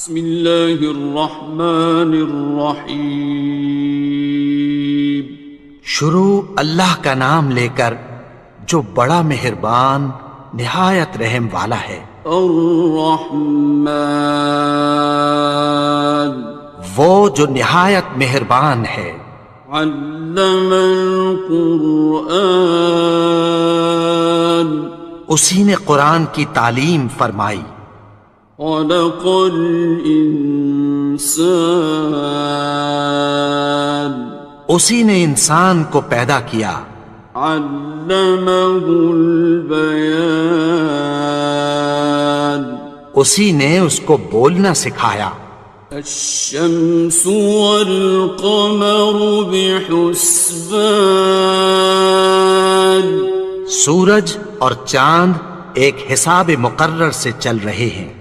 بسم اللہ الرحمن الرحیم۔ شروع اللہ کا نام لے کر جو بڑا مہربان نہایت رحم والا ہے۔ الرحمن، وہ جو نہایت مہربان ہے۔ علم القرآن، اسی نے قرآن کی تعلیم فرمائی۔ خلق الانسان، اسی نے انسان کو پیدا کیا۔ علمہ البیان، اسی نے اس کو بولنا سکھایا۔ الشمس والقمر بحسبان، سورج اور چاند ایک حساب مقرر سے چل رہے ہیں۔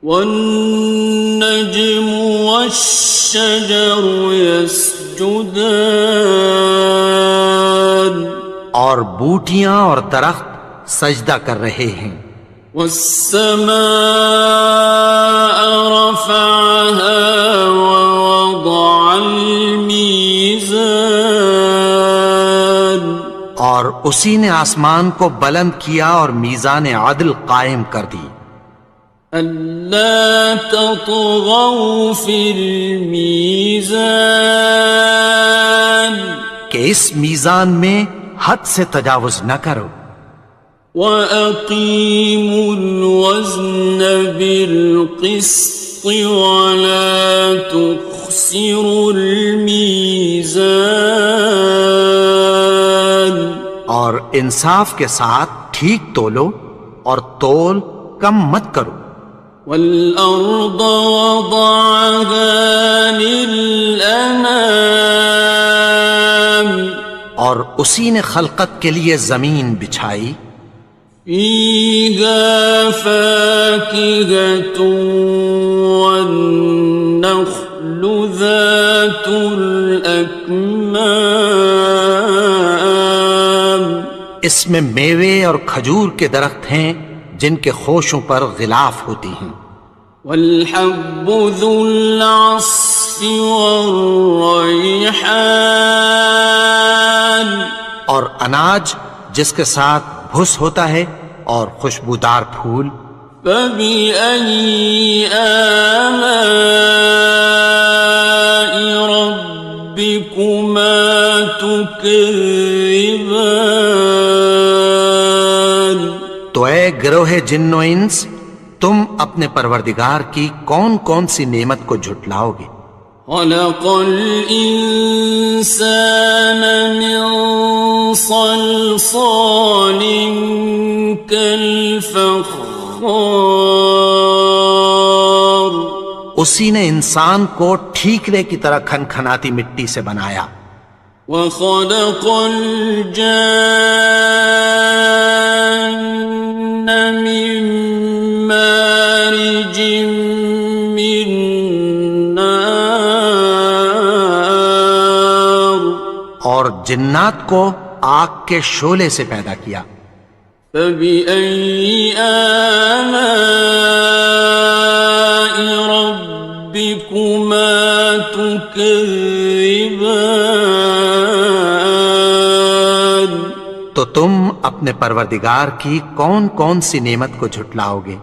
والنجم والشجر يسجدان، اور بوٹیاں اور درخت سجدہ کر رہے ہیں۔ والسماء رفعها ووضع الميزان، اور اسی نے آسمان کو بلند کیا اور میزان عدل قائم کر دی۔ أَلَّا تَطْغَوْا فِي الْمِيزَانِ، کہ اس میزان میں حد سے تجاوز نہ کرو۔ وَأَقِيمُوا الْوَزْنَ بِالْقِسْطِ وَلَا تُخْسِرُوا الْمِيزَانَ، اور انصاف کے ساتھ ٹھیک تولو اور تول کم مت کرو۔ وَالْأَرْضَ وَضَعَهَا لِلْأَنَامِ، اور اسی نے خلقت کے لیے زمین بچھائی۔ فِيهَا فَاكِهَةٌ وَالنَّخْلُ ذَاتُ الْأَكْمَامِ، اس میں میوے اور کھجور کے درخت ہیں جن کے خوشوں پر غلاف ہوتی ہیں۔ وَالْحَبُّ ذُو الْعَصْفِ وَالرَّيْحَانِ، اور اناج جس کے ساتھ بھس ہوتا ہے اور خوشبودار پھول۔ فَبِأَيِّ آلَاءِ رَبِّكُمَا تُكَذِّبَانِ، تو اے گروہ جن و انس، تم اپنے پروردگار کی کون کون سی نعمت کو جھٹلاؤ گے؟ خَلَقَ الْإِنسَانَ مِنْ صَلْصَالٍ كَالْفَخَّارِ، اسی نے انسان کو ٹھیکرے کی طرح کھنکھناتی مٹی سے بنایا۔ وَخَلَقَ الْجَانَّ مِن مَّارِجٍ مِّن نَّارٍ، اور جنات کو آگ کے شعلے سے پیدا کیا۔ فَبِأَيِّ آلَاءِ رَبِّكُمَا تُكَذِّبَانِ، تو تم اپنے پروردگار کی کون کون سی نعمت کو جھٹلاؤ گے؟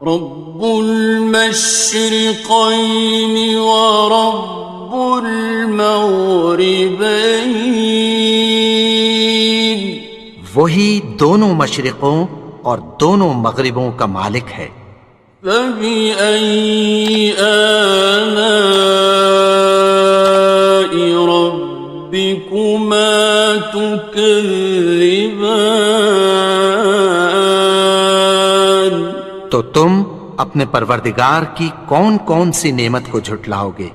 رب المشرقین ورب المغربین، وہی دونوں مشرقوں اور دونوں مغربوں کا مالک ہے۔ فَبِأَيِّ آلَاءِ رَبِّكُمَا تُكَذِّبَانِ، تو تم اپنے پروردگار کی کون کون سی نعمت کو جھٹلاؤ گے؟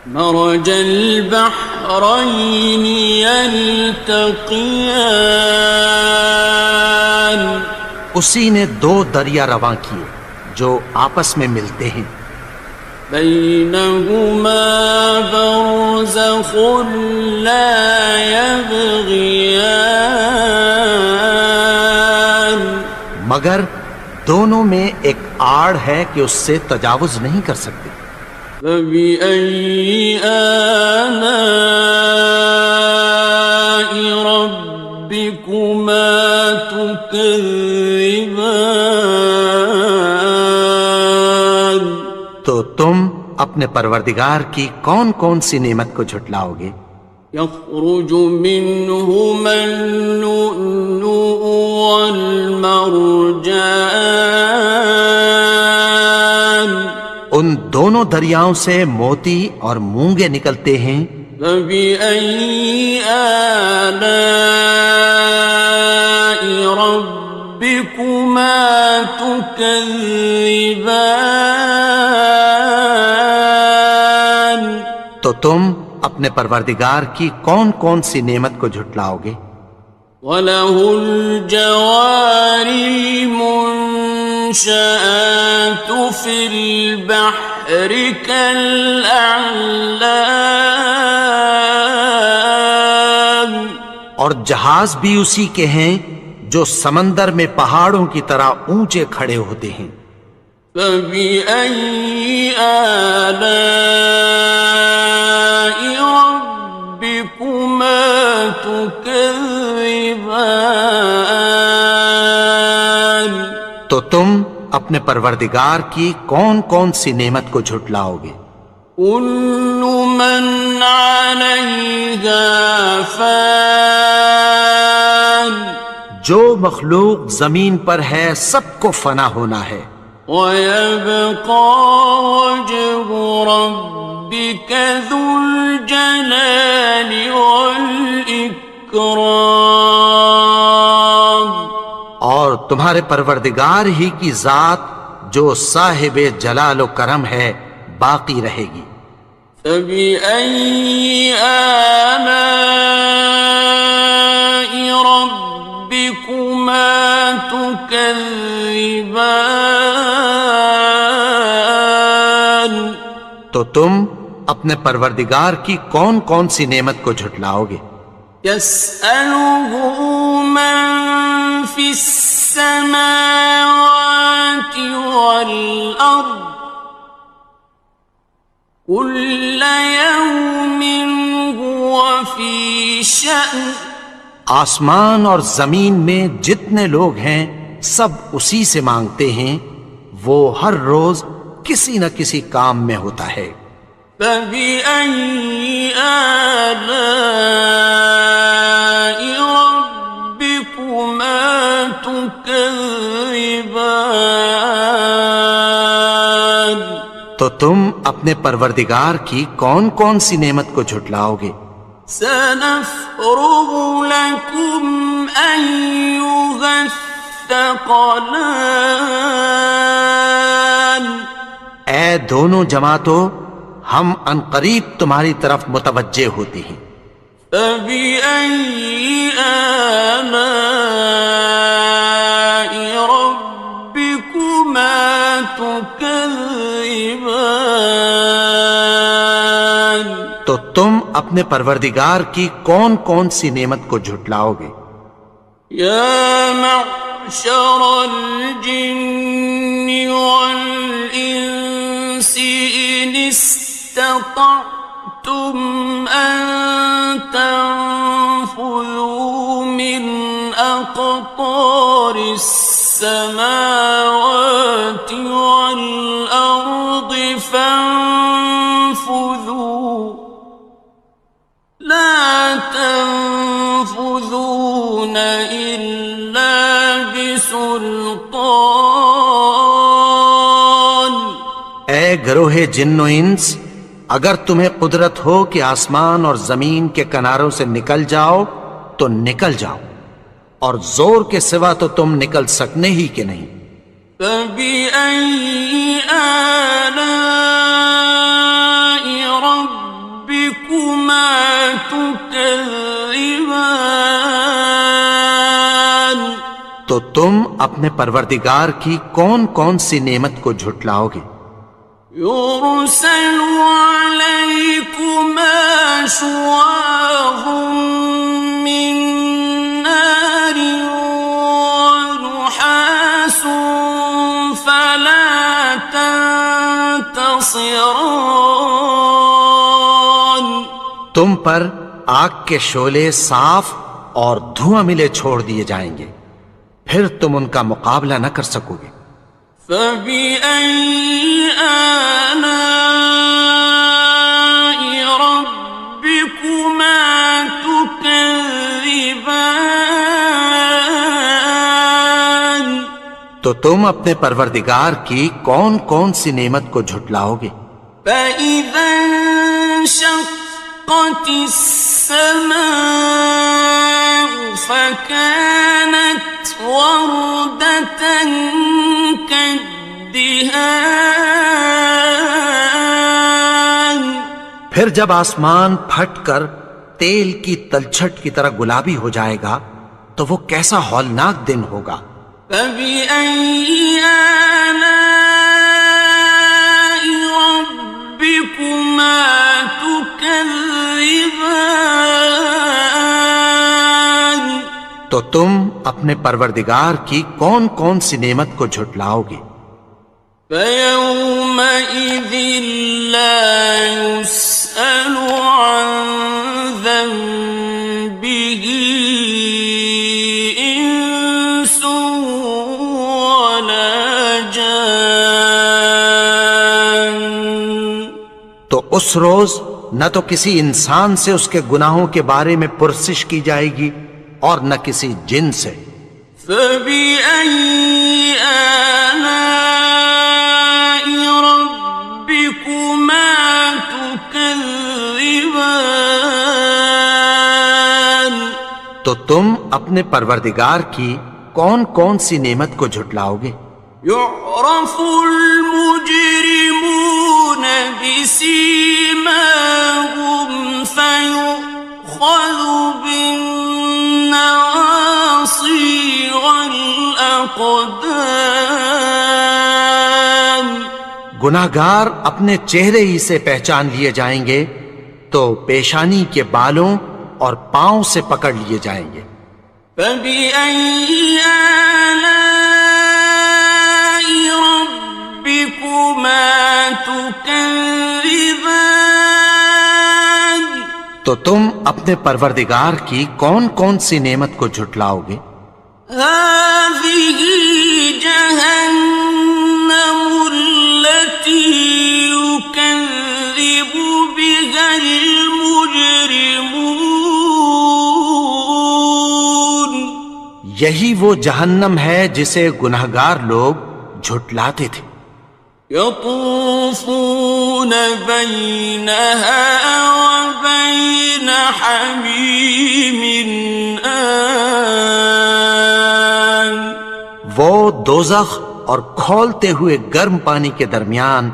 مرج البحرین یلتقیان، اسی نے دو دریا رواں کیے جو آپس میں ملتے ہیں۔ بینہما برزخ لا یبغیان، مگر دونوں میں ایک آڑ ہے کہ اس سے تجاوز نہیں کر سکتے۔ فبأي آلاء ربكما تكذبان؟ تو تم اپنے پروردگار کی کون کون سی نعمت کو جھٹلاؤ گے؟ يخرج منهما اللؤلؤ والمرجان ان دونوں دریاؤں سے موتی اور مونگے نکلتے ہیں۔ فبأي آلاء ربكما تكذبان؟ تو تم اپنے پروردگار کی کون کون سی نعمت کو جھٹلاؤ گے؟ وَلَهُ الْجَوَارِ الْمُنشَآتُ فِي الْبَحْرِ كَالْأَعْلَامِ، اور جہاز بھی اسی کے ہیں جو سمندر میں پہاڑوں کی طرح اونچے کھڑے ہوتے ہیں۔ فَبِأَيِّ آلَاءِ رَبِّكُمَا تُكَذِّبَانِ؟ تو تم اپنے پروردگار کی کون کون سی نعمت کو جھٹلاؤ گے؟ كُلُّ مَنْ عَلَيْهَا فَانٍ، جو مخلوق زمین پر ہے سب کو فنا ہونا ہے۔ وَيَبْقَى وَجْهُ رَبِّكَ ذُو الْجَلَالِ وَالْإِكْرَامِ، اور تمہارے پروردگار ہی کی ذات جو صاحب جلال و کرم ہے باقی رہے گی۔ فَبِأَيِّ آلَاءِ رَبِّكُمَا تُكَذِّبَانِ؟ تو تم اپنے پروردگار کی کون کون سی نعمت کو جھٹلاؤ گے؟ يَسْأَلُهُ مَن فِي السَّمَاوَاتِ وَالْأَرْضِ كُلَّ يَوْمٍ هُوَ فِي شَأْنٍ، آسمان اور زمین میں جتنے لوگ ہیں سب اسی سے مانگتے ہیں، وہ ہر روز کسی نہ کسی کام میں ہوتا ہے۔ فَبِأَيِّ آلَاءِ رَبِّكُمَا تُكَذِّبَانِ؟ تو تم اپنے پروردگار کی کون کون سی نعمت کو جھٹلاؤ گے؟ سَنَفْرُغُ لَكُمْ أَيُّهَ الثَّقَلَانِ؟ اے دونوں جماعتوں، ہم عنقریب تمہاری طرف متوجہ ہوتے ہیں۔ فَبِأَيِّ آلَاءِ رَبِّكُمَا تُكَذِّبَانِ؟ تو تم اپنے پروردگار کی کون کون سی نعمت کو جھٹلاؤ گے؟ يَا مَعْشَرَ الْجِنِّ وَالْإِنسِ إِنِ اسْتَطَعْتُمْ أَن تَنفُذُوا مِنْ أَقْطَارِ السَّمَاوَاتِ وَالْأَرْضِ فَانفُذُوا لَا تَنفُذُونَ إِلَّا بِسُلْطَانٍ۔ اے گروہ جن و انس، اگر تمہیں قدرت ہو کہ آسمان اور زمین کے کناروں سے نکل جاؤ تو نکل جاؤ، اور زور کے سوا تو تم نکل سکنے ہی کہ نہیں۔ فَبِأَيِّ آلَاءِ رَبِّكُمَا تُكَذِّبَانِ؟ تو تم اپنے پروردگار کی کون کون سی نعمت کو جھٹلاؤ گے؟ يُرْسَلُ عَلَيْكُمَا شُوَاظٌ مِّن نَّارٍ وَنُحَاسٌ فَلَا خصران. تم پر آگ کے شعلے صاف اور دھواں ملے چھوڑ دیے جائیں گے، پھر تم ان کا مقابلہ نہ کر سکو گے۔ فبأي آلاء ربكما تكذبان. تو تم اپنے پروردگار کی کون کون سی نعمت کو جھٹلاؤ گے؟ فإذا انشقت السماء فكانت وردة كالدهان. پھر جب آسمان پھٹ کر تیل کی تلچھٹ کی طرح گلابی ہو جائے گا تو وہ کیسا ہولناک دن ہوگا۔ فبأي آلاء ربكما تكذبان. تو تم اپنے پروردگار کی کون کون سی نعمت کو جھٹلاؤ گے؟ فيومئذ لا يسأل عن ذنبه إنس ولا جان. تو اس روز نہ تو کسی انسان سے اس کے گناہوں کے بارے میں پرسش کی جائے گی اور نہ کسی جن سے۔ فبأي آلاء ربكما تكذبان. تو تم اپنے پروردگار کی کون کون سی نعمت کو جھٹلاؤ گے؟ يعرف المجرمون بسيماهم فيؤخذ بالنواصي والأقدام. گناہگار اپنے چہرے ہی سے پہچان لیے جائیں گے تو پیشانی کے بالوں اور پاؤں سے پکڑ لیے جائیں گے۔ فبأي آلاء ربكما تكذبان. تو تم اپنے پروردگار کی کون کون سی نعمت کو جھٹلاؤ گے؟ هذه جهنم التي يكذب بها المجرمون. یہی وہ جہنم ہے جسے گناہگار لوگ جھٹلاتے تھے۔ يطوفون بينها وبين حميم آن. وہ دوزخ اور کھولتے ہوئے گرم پانی کے درمیان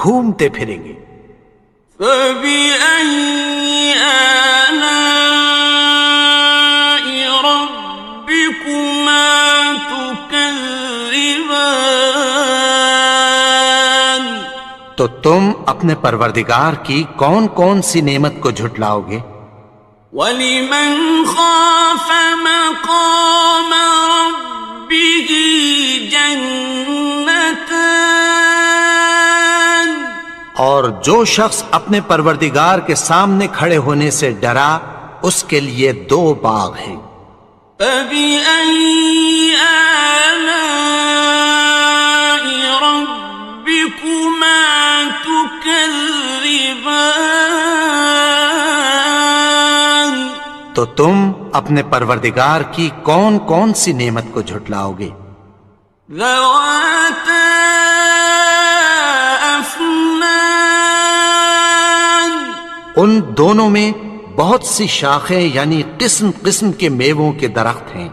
گھومتے پھریں گے۔ فبأي آلاء ربكما تكذبان. تو تم اپنے پروردگار کی کون کون سی نعمت کو جھٹلاؤ گے؟ وَلِمَنْ خَافَ مَقَامَ رَبِّهِ جَنَّتَانِ. اور جو شخص اپنے پروردگار کے سامنے کھڑے ہونے سے ڈرا اس کے لیے دو باغ ہیں۔ فَبِأَيِّ آلَاءِ رَبِّكُمَا تُكَذِّبَانِ. تو تم اپنے پروردگار کی کون کون سی نعمت کو جھٹلاؤ گے؟ ذَوَاتَا أَفْنَانٍ. ان دونوں میں بہت سی شاخیں یعنی قسم قسم کے میووں کے درخت ہیں۔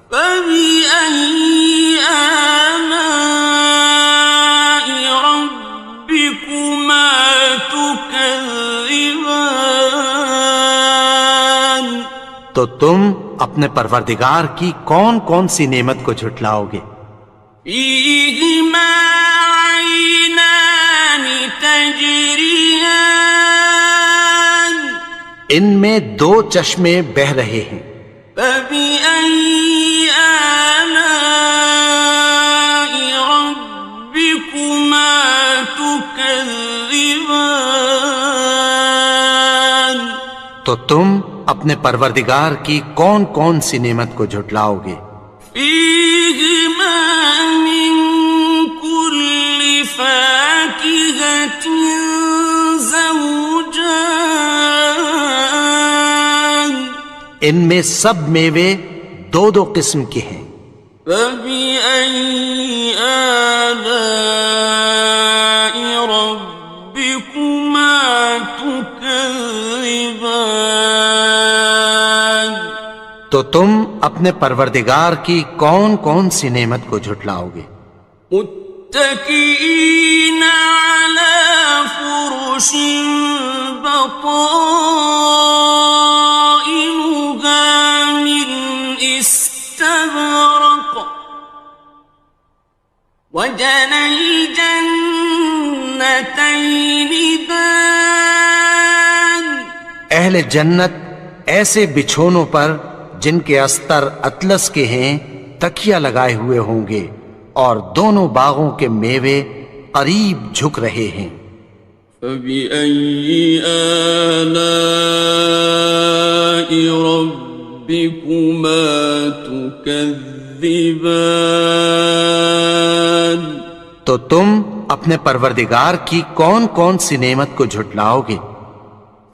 فَبِأَيِّ آلَاءِ رَبِّكُمَا تُكَذِّبَانِ. تو تم اپنے پروردگار کی کون کون سی نعمت کو جھٹلاؤ گے؟ فِيهِمَا عَيْنَانِ تَجْرِيَانِ. ان میں دو چشمے بہہ رہے ہیں۔ فَبِأَيِّ آلَاءِ رَبِّكُمَا تُكَذِّبَانِ. تكذبان تو تم اپنے پروردگار کی کون کون سی نعمت کو جھٹلاؤ گے؟ فيهما من كل فاكهة زوجان ان میں سب میوے دو دو قسم کے ہیں۔ فبأي آلاء ربكما تكذبان تو تم اپنے پروردگار کی کون کون سی نعمت کو جھٹلاؤ گے؟ متكئين على فرش بطائنها من استبرق وجنى الجنتين دان اہل جنت ایسے بچھونوں پر جن کے استر اطلس کے ہیں تکیہ لگائے ہوئے ہوں گے اور دونوں باغوں کے میوے قریب جھک رہے ہیں۔ فبأي آلاء ربكما تكذبان تو تم اپنے پروردگار کی کون کون سی نعمت کو جھٹلاؤ گے؟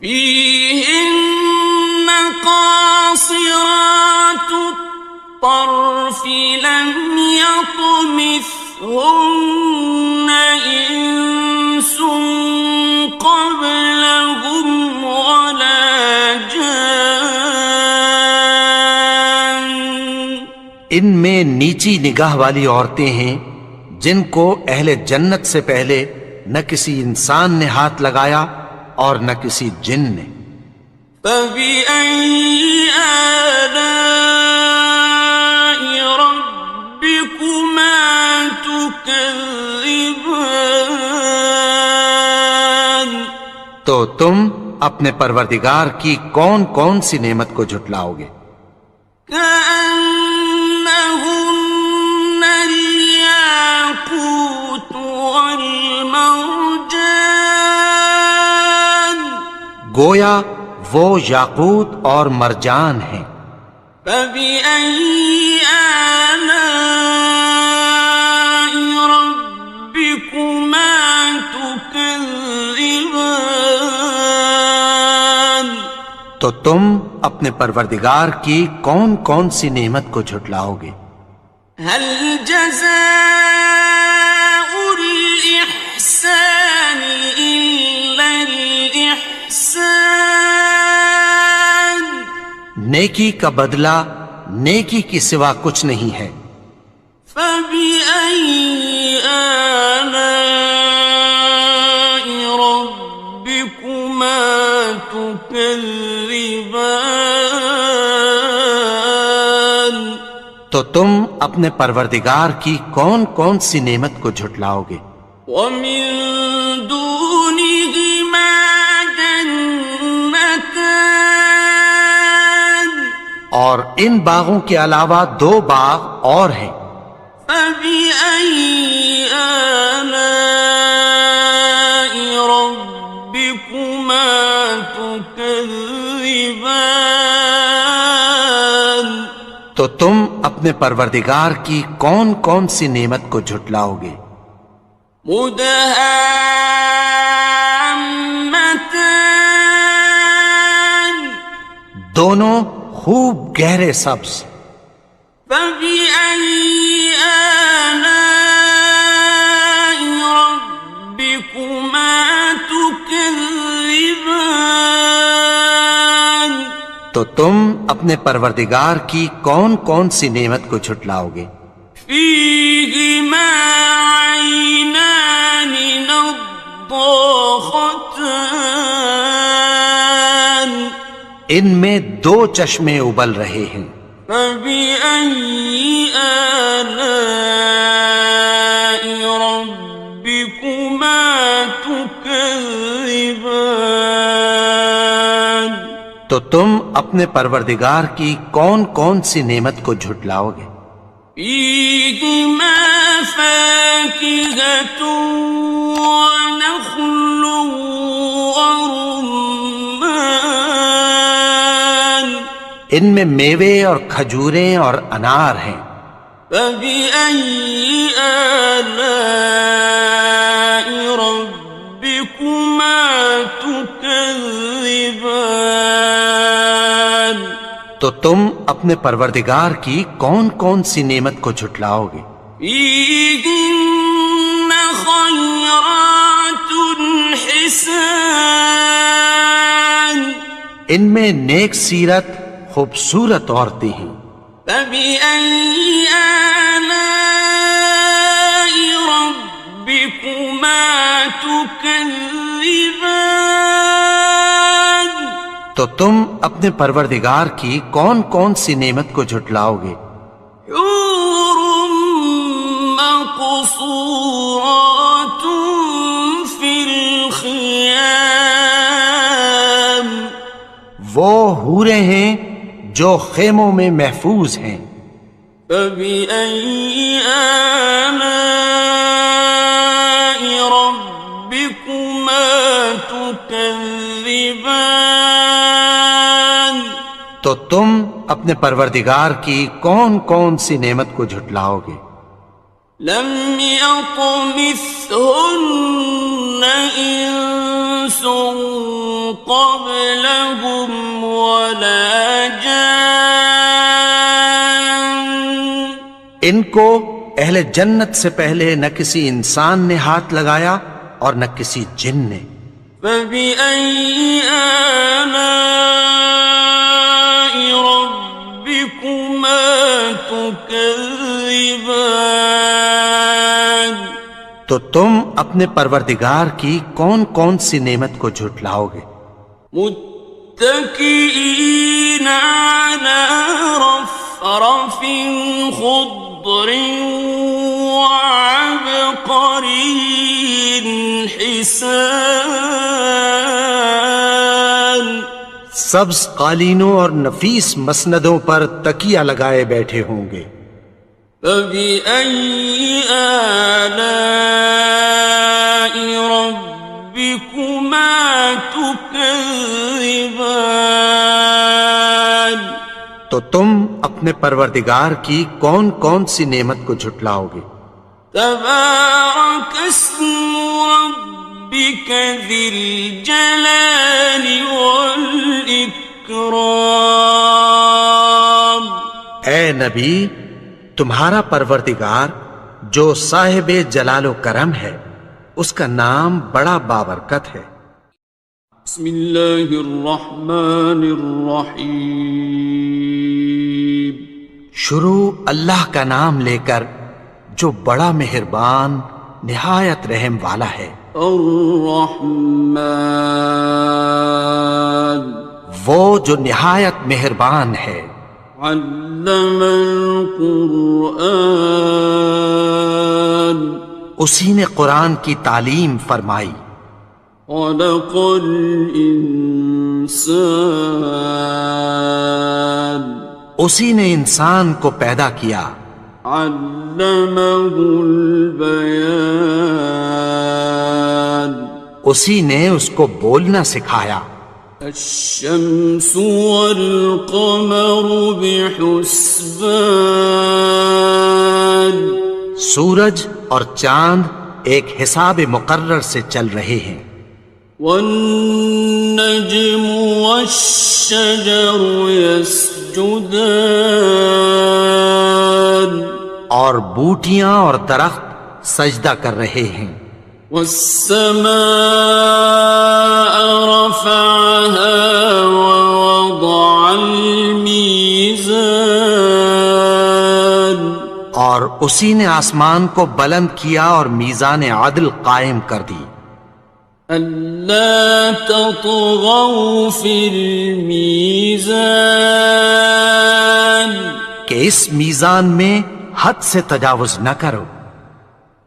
فيهن قاصرات الطرف لم يطمثهن إنس قبلهم ولا جان ان میں نیچی نگاہ والی عورتیں ہیں جن کو اہل جنت سے پہلے نہ کسی انسان نے ہاتھ لگایا اور نہ کسی جن نے۔ فبأي آلاء ربكما تكذبان تو تم اپنے پروردگار کی کون کون سی نعمت کو جھٹلاؤ گے؟ كأنهن الياقوت والمرجان گویا وہ یاقوت اور مرجان ہیں۔ فبأي آلاء ربكما تكذبان تو تم اپنے پروردگار کی کون کون سی نعمت کو جھٹلاؤ گے؟ هل جزاء الإحسان إلا الإحسان نیکی کا بدلہ نیکی کی سوا کچھ نہیں ہے۔ فبأي آلاء ربكما تكذبان تو تم اپنے پروردگار کی کون کون سی نعمت کو جھٹلاؤ گے؟ ومن دونهما جنتان اور ان باغوں کے علاوہ دو باغ اور ہیں۔ فبأي آلاء ربكما تكذبان تو تم اپنے پروردگار کی کون کون سی نعمت کو جھٹلاؤ گے؟ مدهامتان دونوں خوب گہرے سبز۔ فبأي آلاء ربكما تكذبان تو تم اپنے پروردگار کی کون کون سی نعمت کو جھٹلاؤ گے؟ فيهما عينان نضاختان ان میں دو چشمے ابل رہے ہیں۔ فبأي آلاء ربكما تكذبان تو تم اپنے پروردگار کی کون کون سی نعمت کو جھٹلاؤ گے؟ فيهما فاكهة ونخل ورمان ان میں میوے اور کھجوریں اور انار ہیں. فبأي آلاء ربكما تكذبان تو تم اپنے پروردگار کی کون کون سی نعمت کو جھٹلاؤ گے؟ فيهن خيرات حسان ان میں نیک سیرت خوبصورت عورتیں ہیں. فبأي آلاء ربكما تكذبان تو تم اپنے پروردگار کی کون کون سی نعمت کو جھٹلاؤ گے؟ حور مقصورات في الخيام وہ حوریں ہیں جو خیموں میں محفوظ ہیں. فبأي آلاء ربكما تكذبان تو تم اپنے پروردگار کی کون کون سی نعمت کو جھٹلاؤ گے؟ لم يطمثهن إنس قبلهم ولا جان ان کو اہل جنت سے پہلے نہ کسی انسان نے ہاتھ لگایا اور نہ کسی جن نے. فبأي آلاء ربكما تكذبان تو تم اپنے پروردگار کی کون کون سی نعمت کو جھٹلاؤ گے؟ متكئين على رفرف خضر وعبقري حسان سبز قالینوں اور نفیس مسندوں پر تکیہ لگائے بیٹھے ہوں گے. فبأي آلاء ربكما تكذبان تو تم اپنے پروردگار کی کون کون سی نعمت کو جھٹلاؤ گے؟ تبارك اسم ربك ذي الجلال والإكرام اے نبی، تمہارا پروردگار جو صاحب جلال و کرم ہے اس کا نام بڑا بابرکت ہے. بسم اللہ الرحمن الرحیم شروع اللہ کا نام لے کر جو بڑا مہربان نہایت رحم والا ہے. الرحمن وہ جو نہایت مہربان ہے. علم القرآن اسی نے قرآن کی تعلیم فرمائی. خلق الانسان اسی نے انسان کو پیدا کیا. علمہ البیان اسی نے اس کو بولنا سکھایا. الشمس والقمر بحسبان سورج اور چاند ایک حساب مقرر سے چل رہے ہیں. والنجم والشجر يسجدان اور بوٹیاں اور درخت سجدہ کر رہے ہیں. والسماء رفعها ووضع الميزان اور اسی نے آسمان کو بلند کیا اور میزان عدل قائم کر دی. ألا تطغوا في الميزان کہ اس میزان میں حد سے تجاوز نہ کرو.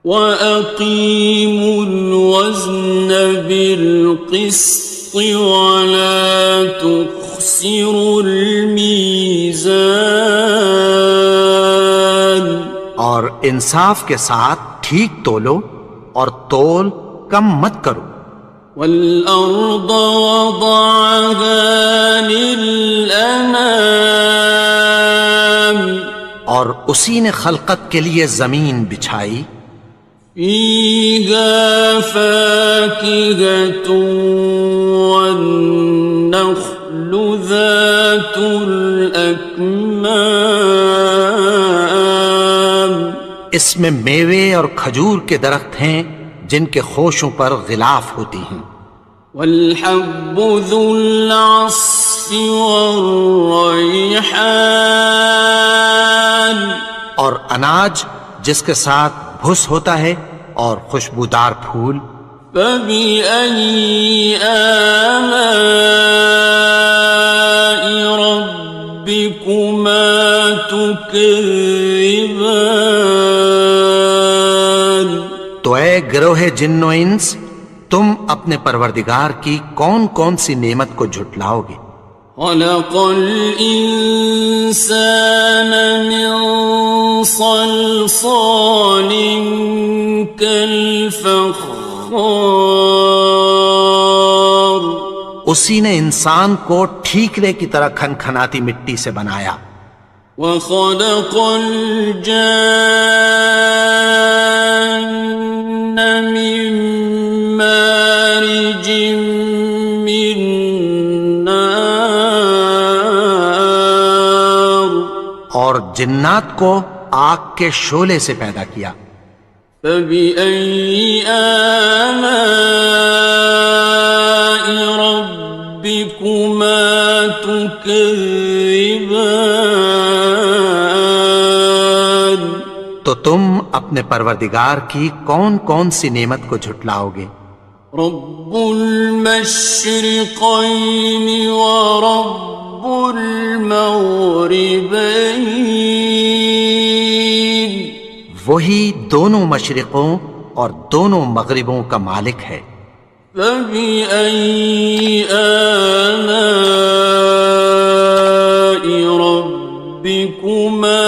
وَأَقِيمُوا الْوَزْنَ بِالْقِسْطِ وَلَا تُخْسِرُوا الْمِيزَانَ اور انصاف کے ساتھ ٹھیک تولو اور تول کم مت کرو. والأرض وضعها للأنام اور اسی نے خلقت کے لیے زمین بچھائی. فيها فاكهة والنخل ذات الأكمام اس میں میوے اور کھجور کے درخت ہیں جن کے خوشوں پر غلاف ہوتی ہیں. والحب ذو العصف والریحان اور اناج جس کے ساتھ بھس ہوتا ہے اور خوشبودار پھول. فبأي آلاء ربكما تكذبان تو اے گروہ جن و انس، تم اپنے پروردگار کی کون کون سی نعمت کو جھٹلاؤ گے؟ خلق الإنسان من صلصال كالفخار اسی نے انسان کو ٹھیکرے کی طرح کھنکھناتی مٹی سے بنایا. وخلق الجان من مارج من نار اور جنات کو آگ کے شعلے سے پیدا کیا. فبأي آلاء ربكما تكذبان تو تم اپنے پروردگار کی کون کون سی نعمت کو جھٹلاؤ گے؟ رب المشرقين ورب المغربين وہی دونوں مشرقوں اور دونوں مغربوں کا مالک ہے. فبأي آلاء ربكما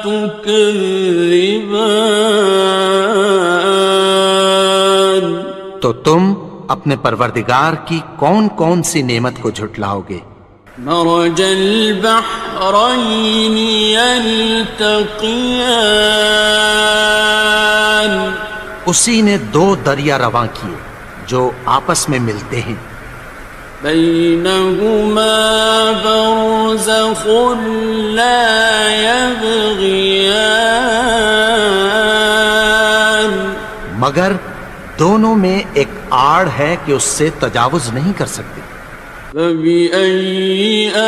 تكذبان تو تم اپنے پروردگار کی کون کون سی نعمت کو جھٹلاؤ گے؟ مرج البحرين يلتقيان اسی نے دو دریا رواں کیے جو آپس میں ملتے ہیں. بينهما برزخ لا يبغيان مگر دونوں میں ایک آڑ ہے کہ اس سے تجاوز نہیں کر سکتے. فبأي آلاء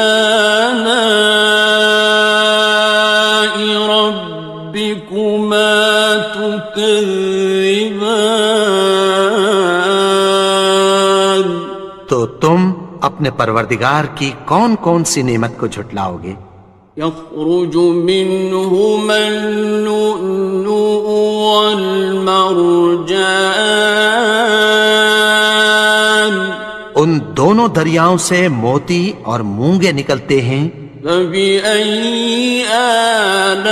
ربكما تكذبان تو تم اپنے پروردگار کی کون کون سی نعمت کو جھٹلاؤ گے؟ يخرج منهما اللؤلؤ والمرجان ان دونوں دریاؤں سے موتی اور مونگے نکلتے ہیں. فبأي آلاء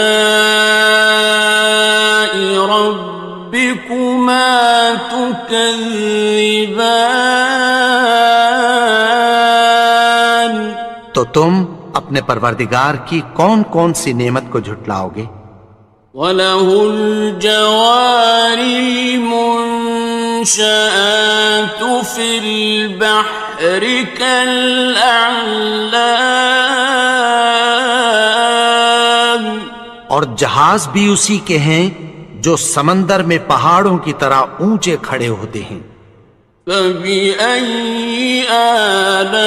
ربكما تكذبان تو تم اپنے پروردگار کی کون کون سی نعمت کو جھٹلاؤ گے؟ وَلَهُ الْجَوَارِ الْمُنشَآتُ فِي الْبَحْرِ كَالْأَعْلَامِ اور جہاز بھی اسی کے ہیں جو سمندر میں پہاڑوں کی طرح اونچے کھڑے ہوتے ہیں. فَبِأَيِّ آلَاءِ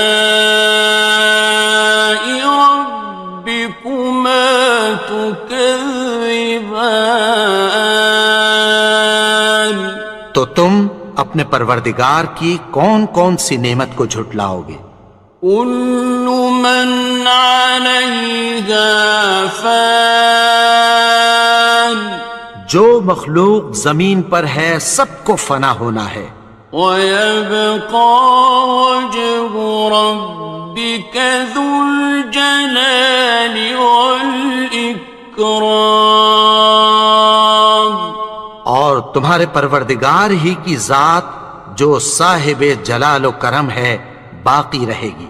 رَبِّكُمَا تُكَذِّبَانِ تو تم اپنے پروردگار کی کون کون سی نعمت کو جھٹلاؤ گے؟ كُلُّ مَنْ عَلَيْهَا فَانٍ جو مخلوق زمین پر ہے سب کو فنا ہونا ہے. وَيَبْقَى وَجْهُ رَبِّكَ ذُو الْجَلَالِ وَالْإِكْرَامِ تمہارے پروردگار ہی کی ذات جو صاحب جلال و کرم ہے باقی رہے گی۔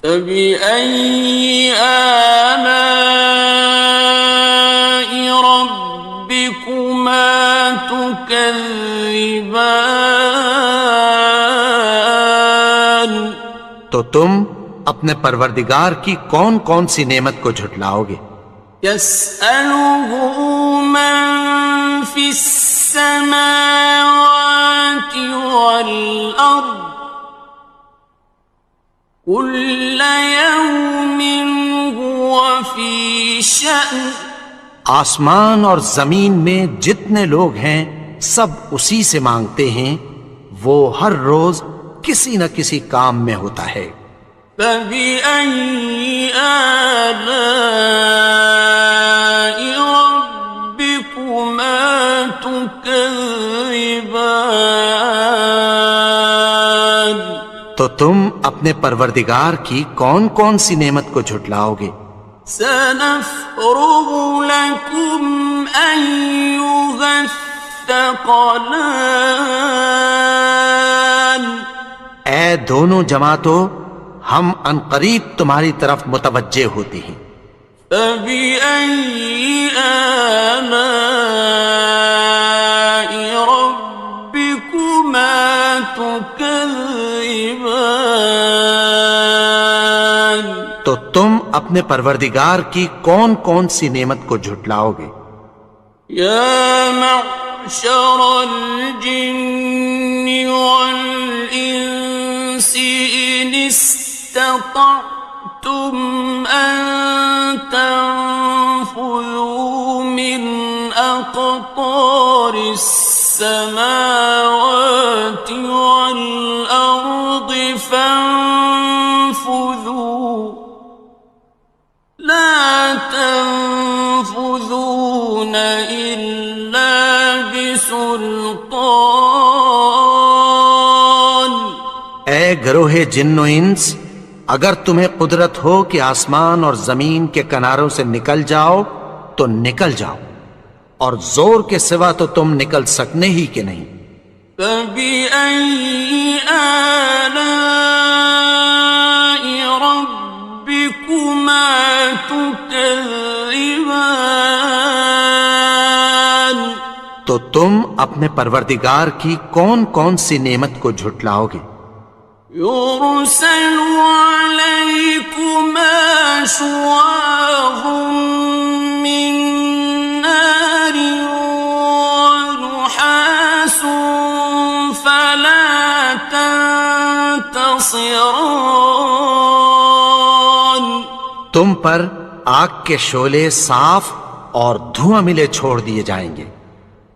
فَبِأَيِّ آلَاءِ رَبِّكُمَا تُكَذِّبَانِ؟ تو تم اپنے پروردگار کی کون کون سی نعمت کو جھٹلاؤ گے؟ يَسْأَلُهُ مَن فِي السَّمَاوَاتِ وَالْأَرْضِ كُلَّ يَوْمٍ هُوَ فِي شَأْنٍ۔ آسمان اور زمین میں جتنے لوگ ہیں سب اسی سے مانگتے ہیں، وہ ہر روز کسی نہ کسی کام میں ہوتا ہے۔ فَبِأَيِّ آلَاءِ رَبِّكُمَا تُكَذِّبَانِ؟ تو تم اپنے پروردگار کی کون کون سی نعمت کو جھٹلاؤ گے؟ سَنَفْرُغُ لَكُمْ أَيُّهَ الثَّقَلَانِ۔ اے دونوں جماعتوں، ہم عنقریب تمہاری طرف متوجہ ہوتے ہیں۔ فَبِأَيِّ آلَاءِ رَبِّكُمَا تُكَذِّبَانِ؟ تو تم اپنے پروردگار کی کون کون سی نعمت کو جھٹلاؤ گے؟ يَا مَعْشَرَ الْجِنِّ وَالْإِنسِ إِنِ اسْتَطَعْتُمْ أَن تَنفُذُوا مِنْ أَقْطَارِ السَّمَاوَاتِ وَالْأَرْضِ فَانفُذُوا لَا تَنفُذُونَ إِلَّا بِسُلْطَانٍ۔ اے گروہ جن و انس، اگر تمہیں قدرت ہو کہ آسمان اور زمین کے کناروں سے نکل جاؤ تو نکل جاؤ، اور زور کے سوا تو تم نکل سکنے ہی کہ نہیں۔ فَبِأَيِّ آلَاءِ رَبِّكُمَا تُكَذِّبَانِ؟ تو تم اپنے پروردگار کی کون کون سی نعمت کو جھٹلاؤ گے؟ يُرْسَلُ عَلَيْكُمَا شُوَاظٌ مِّن نَّارٍ وَنُحَاسٌ فَلَا تَنتَصِرَانِ۔ تم پر آگ کے شعلے صاف اور دھواں ملے چھوڑ دیے جائیں گے،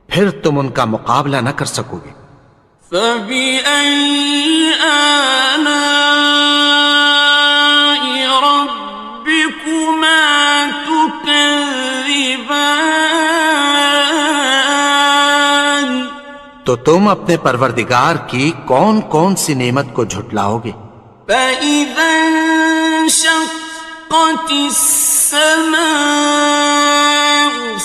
پھر تم ان کا مقابلہ نہ کر سکو گے۔ فَبِأَيِّ آلَاءِ رَبِّكُمَا تُكَذِّبَانِ؟ تو تم اپنے پروردگار کی کون کون سی نعمت کو جھٹلاؤ گے؟ فَإِذَا انشَقَّتِ السَّمَاءُ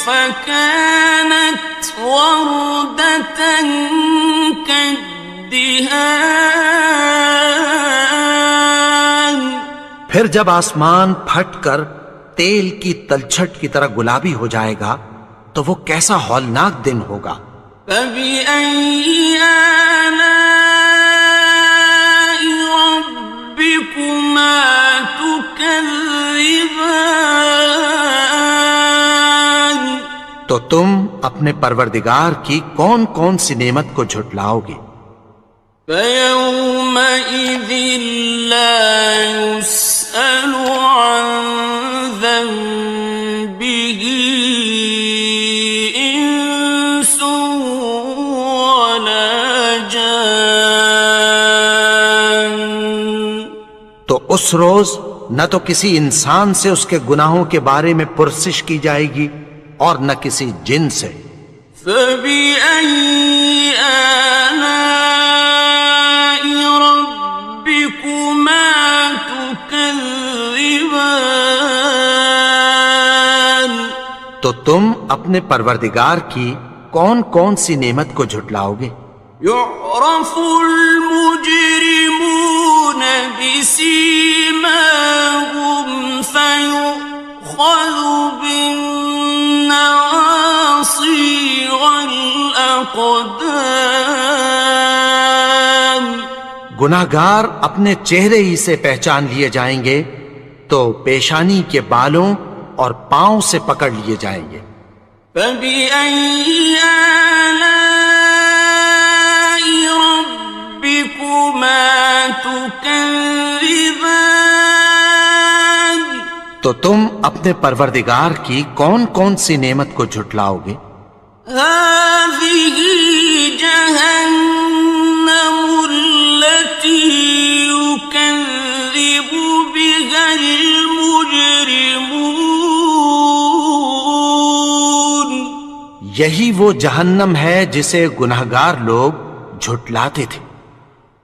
فَكَانَتْ وَرْدَةً كَالدِّهَانِ؟ پھر جب آسمان پھٹ کر تیل کی تلچھٹ کی طرح گلابی ہو جائے گا تو وہ کیسا ہولناک دن ہوگا۔ فَبِأَيِّ آلَاءِ رَبِّكُمَا تُكَذِّبَانِ؟ تو تم اپنے پروردگار کی کون کون سی نعمت کو جھٹلاؤ گے؟ فَيَوْمَئِذٍ لَا يُسْأَلُ عَن ذَنبِهِ إِنسٌ وَلَا جَانٌّ۔ تو اس روز نہ تو کسی انسان سے اس کے گناہوں کے بارے میں پرسش کی جائے گی اور نہ کسی جن سے۔ فَبِأَيِّ آلَاءِ رَبِّكُمَا تُكَذِّبَانِ؟ تو تم اپنے پروردگار کی کون کون سی نعمت کو جھٹلاؤ گے؟ يعرف المجرمون بسيماهم فيؤخذ بالنواصي والأقدام. گناہگار اپنے چہرے ہی سے پہچان لیے جائیں گے تو پیشانی کے بالوں اور پاؤں سے پکڑ لیے جائیں گے. فَبِأَيِّ آلَاءِ رَبِّكُمَا تُكَذِّبَانِ. تو تم اپنے پروردگار کی کون کون سی نعمت کو جھٹلاؤ گے؟ هَٰذِهِ جَهَنَّمُ الَّتِي يُكَذِّبُ بِهَا الْمُجْرِمُونَ. یہی وہ جہنم ہے جسے گناہگار لوگ جھٹلاتے تھے.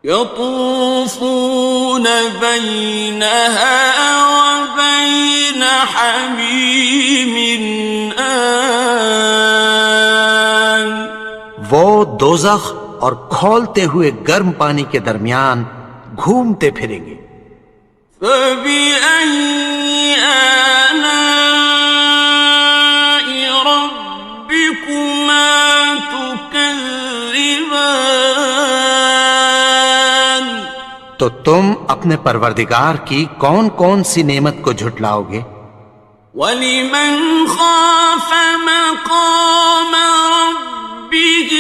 يطوفون بينها وبين حميم آن. وہ دوزخ اور کھولتے ہوئے گرم پانی کے درمیان گھومتے پھریں گے. فبأي آلاء ربكما تكذبان. تو تم اپنے پروردگار کی کون کون سی نعمت کو جھٹلاؤ گے؟ وَلِمَنْ خَافَ مَقَامَ رَبِّهِ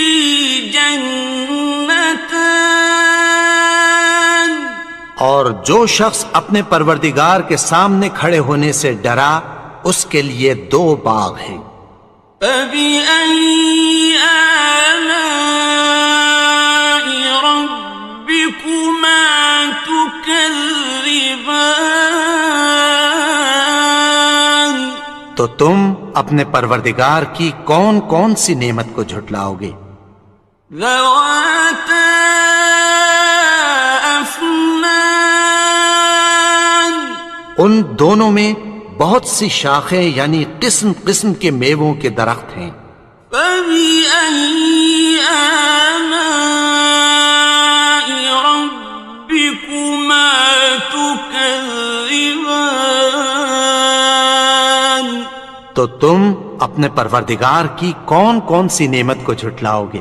جَنَّتَانِ. اور جو شخص اپنے پروردگار کے سامنے کھڑے ہونے سے ڈرا اس کے لیے 2 باغ ہیں. فَبِأَيِّ آلَاءِ رَبِّكُمَا تُكَذِّبَانِ. تو تم اپنے پروردگار کی کون کون سی نعمت کو جھٹلاؤ گے؟ ذَوَاتَا أَفْنَانٍ. ان دونوں میں بہت سی شاخیں یعنی قسم قسم کے میووں کے درخت ہیں. فَبِأَيِّ آلَاءِ رَبِّكُمَا تُكَذِّبَانِ. تو تم اپنے پروردگار کی کون کون سی نعمت کو جھٹلاؤ گے؟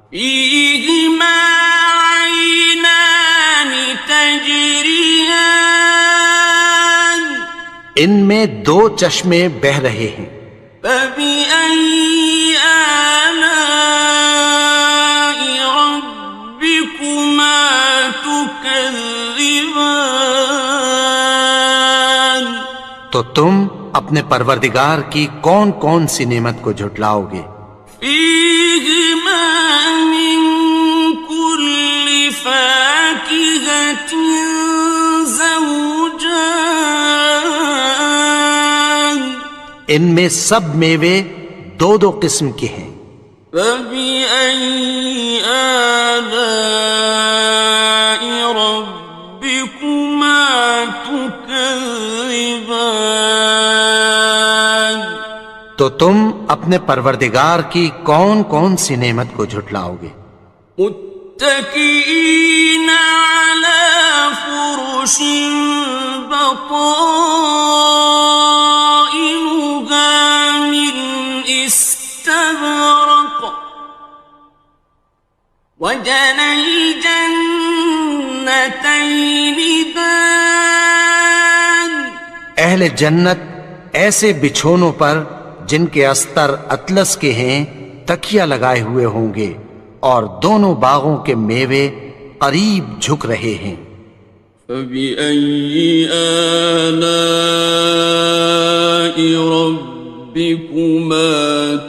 فِيهِمَا عَيْنَانِ تَجْرِيَانِ. ان میں 2 چشمے بہہ رہے ہیں. فَبِأَيِّ آلَاءِ رَبِّكُمَا تُكَذِّبَانِ. تو تم اپنے پروردگار کی کون کون سی نعمت کو جھٹلاؤ گے؟ فِيهِمَا مِن كُلِّ فَاكِهَةٍ زَوْجَانِ. ان میں سب میوے 2 قسم کے ہیں. فَبِأَيِّ آلَاءِ رَبِّكُمَا تُكَذِّبَانِ. تو تم اپنے پروردگار کی کون کون سی نعمت کو جھٹلاؤ گے؟ متكئين على فرش بطائنها من استبرق وجنى الجنتين دان. اہل جنت ایسے بچھونوں پر جن کے استر اطلس کے ہیں تکیہ لگائے ہوئے ہوں گے اور دونوں باغوں کے میوے قریب جھک رہے ہیں. فَبِأَيِّ آلَاءِ رَبِّكُمَا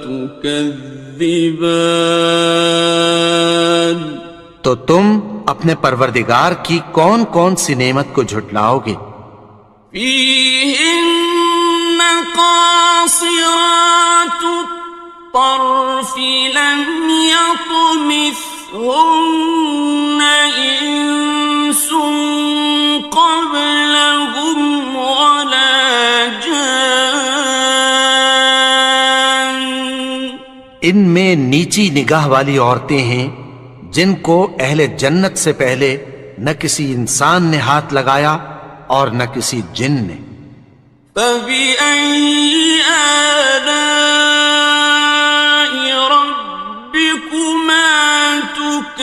تُكَذِّبَانِ. تو تم اپنے پروردگار کی کون کون سی نعمت کو جھٹلاؤ گے؟ فِيهِنَّ قَاصِرَاتُ الطَّرْفِ لَمْ يَطْمِثْهُنَّ إِنسٌ قَبْلَهُمْ وَلَا جَانٌّ. ان میں نیچی نگاہ والی عورتیں ہیں جن کو اہل جنت سے پہلے نہ کسی انسان نے ہاتھ لگایا اور نہ کسی جن نے. فَبِأَيِّ آلَاءِ رَبِّكُمَا تُكَذِّبَانِ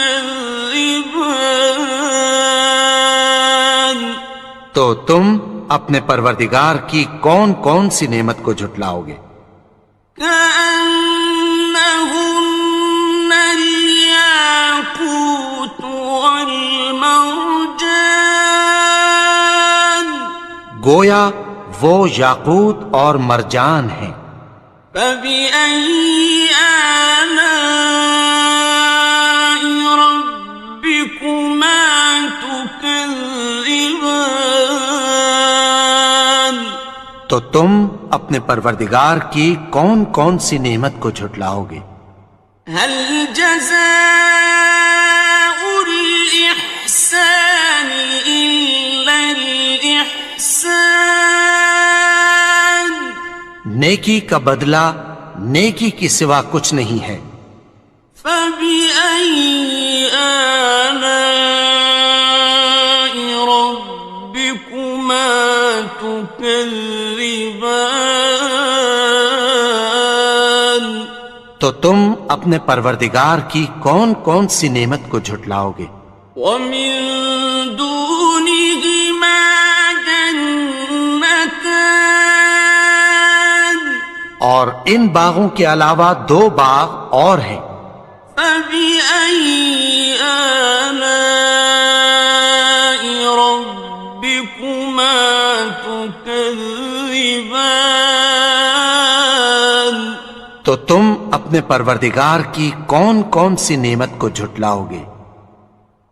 تو تم اپنے پروردگار کی کون کون سی نعمت کو جھٹلاؤ گے؟ كأنهن الياقوت والمرجان گویا وہ یاقوت اور مرجان ہیں. فبأي آلاء ربكما تكذبان تو تم اپنے پروردگار کی کون کون سی نعمت کو جھٹلاؤ گے؟ هل جزاء الإحسان إلا الإحسان نیکی کا بدلہ نیکی کی سوا کچھ نہیں ہے. فبأي آلاء ربكما تكذبان تو تم اپنے پروردگار کی کون کون سی نعمت کو جھٹلاؤ گے؟ ومن دونهما جنتان اور ان باغوں کے علاوہ دو باغ اور ہیں. فبأي آلاء ربكما تكذبان تو تم اپنے پروردگار کی کون کون سی نعمت کو جھٹلاؤ گے؟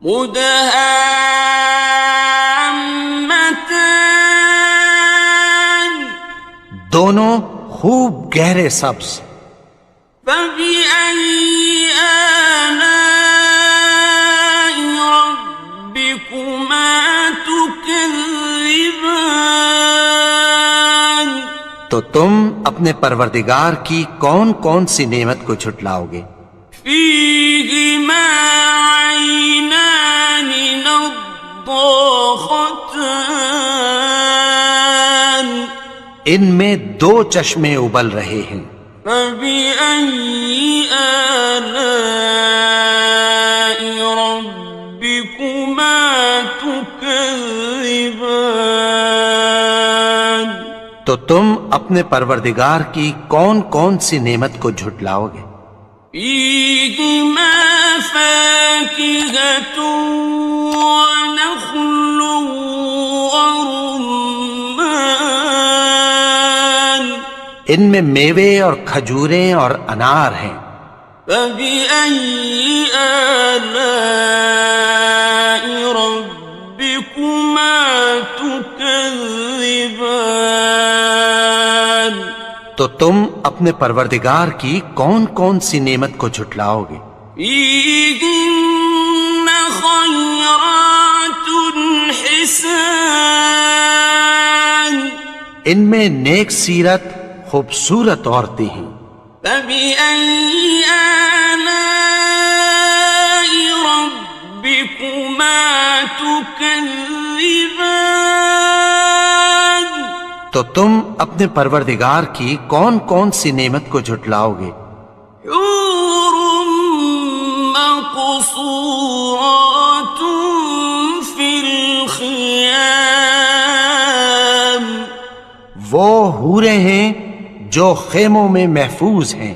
مدهامتان دونوں خوب گہرے سبز. فبأي آلاء ربكما تكذبان تو تم اپنے پروردگار کی کون کون سی نعمت کو جھٹلاؤ گے؟ فيهما عينان نضاختان ان میں دو چشمے ابل رہے ہیں. فبأي آلاء ربكما تكذبان تو تم اپنے پروردگار کی کون کون سی نعمت کو جھٹلاؤ گے؟ فيهما فاكهة ونخل ورمان ان میں میوے اور کھجوریں اور انار ہیں. فبأي آلاء ربكما تكذبان تو تم اپنے پروردگار کی کون کون سی نعمت کو جھٹلاؤ گے؟ فيهن خيرات حسان ان میں نیک سیرت خوبصورت عورتیں ہیں. فبأي آلاء ربكما تكذبان تو تم اپنے پروردگار کی کون کون سی نعمت کو جھٹلاؤ گے؟ حور مقصورات في الخيام وہ حوریں ہیں جو خیموں میں محفوظ ہیں.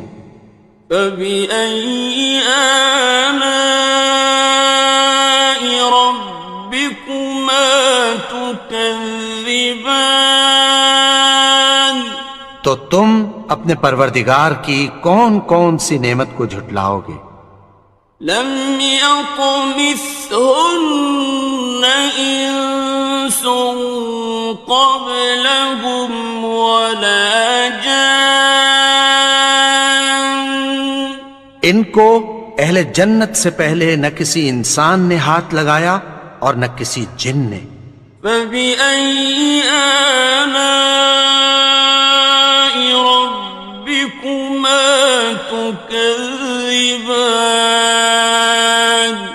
فبأي آلاء ربكما تكذبان تو تم اپنے پروردگار کی کون کون سی نعمت کو جھٹلاؤ گے؟ لم يطمثهن إنس قبلهم ولا جان ان کو اہل جنت سے پہلے نہ کسی انسان نے ہاتھ لگایا اور نہ کسی جن نے. فبأي آلاء ربكما تكذبان تكذبان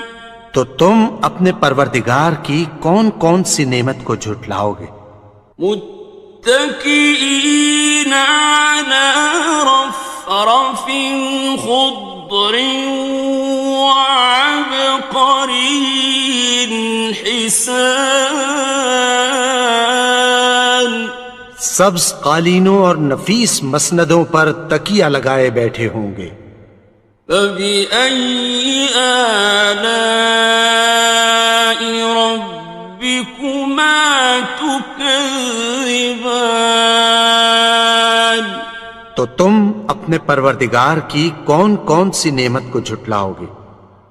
تو تم اپنے پروردگار کی کون کون سی نعمت کو جھٹلاؤ گے؟ متكئين على رفرف خضر وعبقري حسان سبز قالینوں اور نفیس مسندوں پر تکیہ لگائے بیٹھے ہوں گے۔ فبأي آلاء ربكما تكذبان تو تم اپنے پروردگار کی کون کون سی نعمت کو جھٹلاؤ گے؟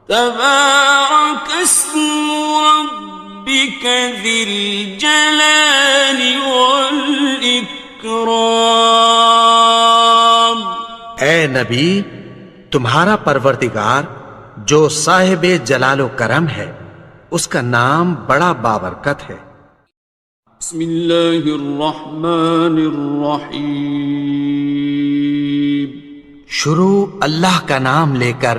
تبارك اسم ربك ذي الجلال والإكرام اے نبی، تمہارا پروردگار جو صاحب جلال و کرم ہے، اس کا نام بڑا بابرکت ہے۔ بسم اللہ الرحمن الرحیم شروع اللہ کا نام لے کر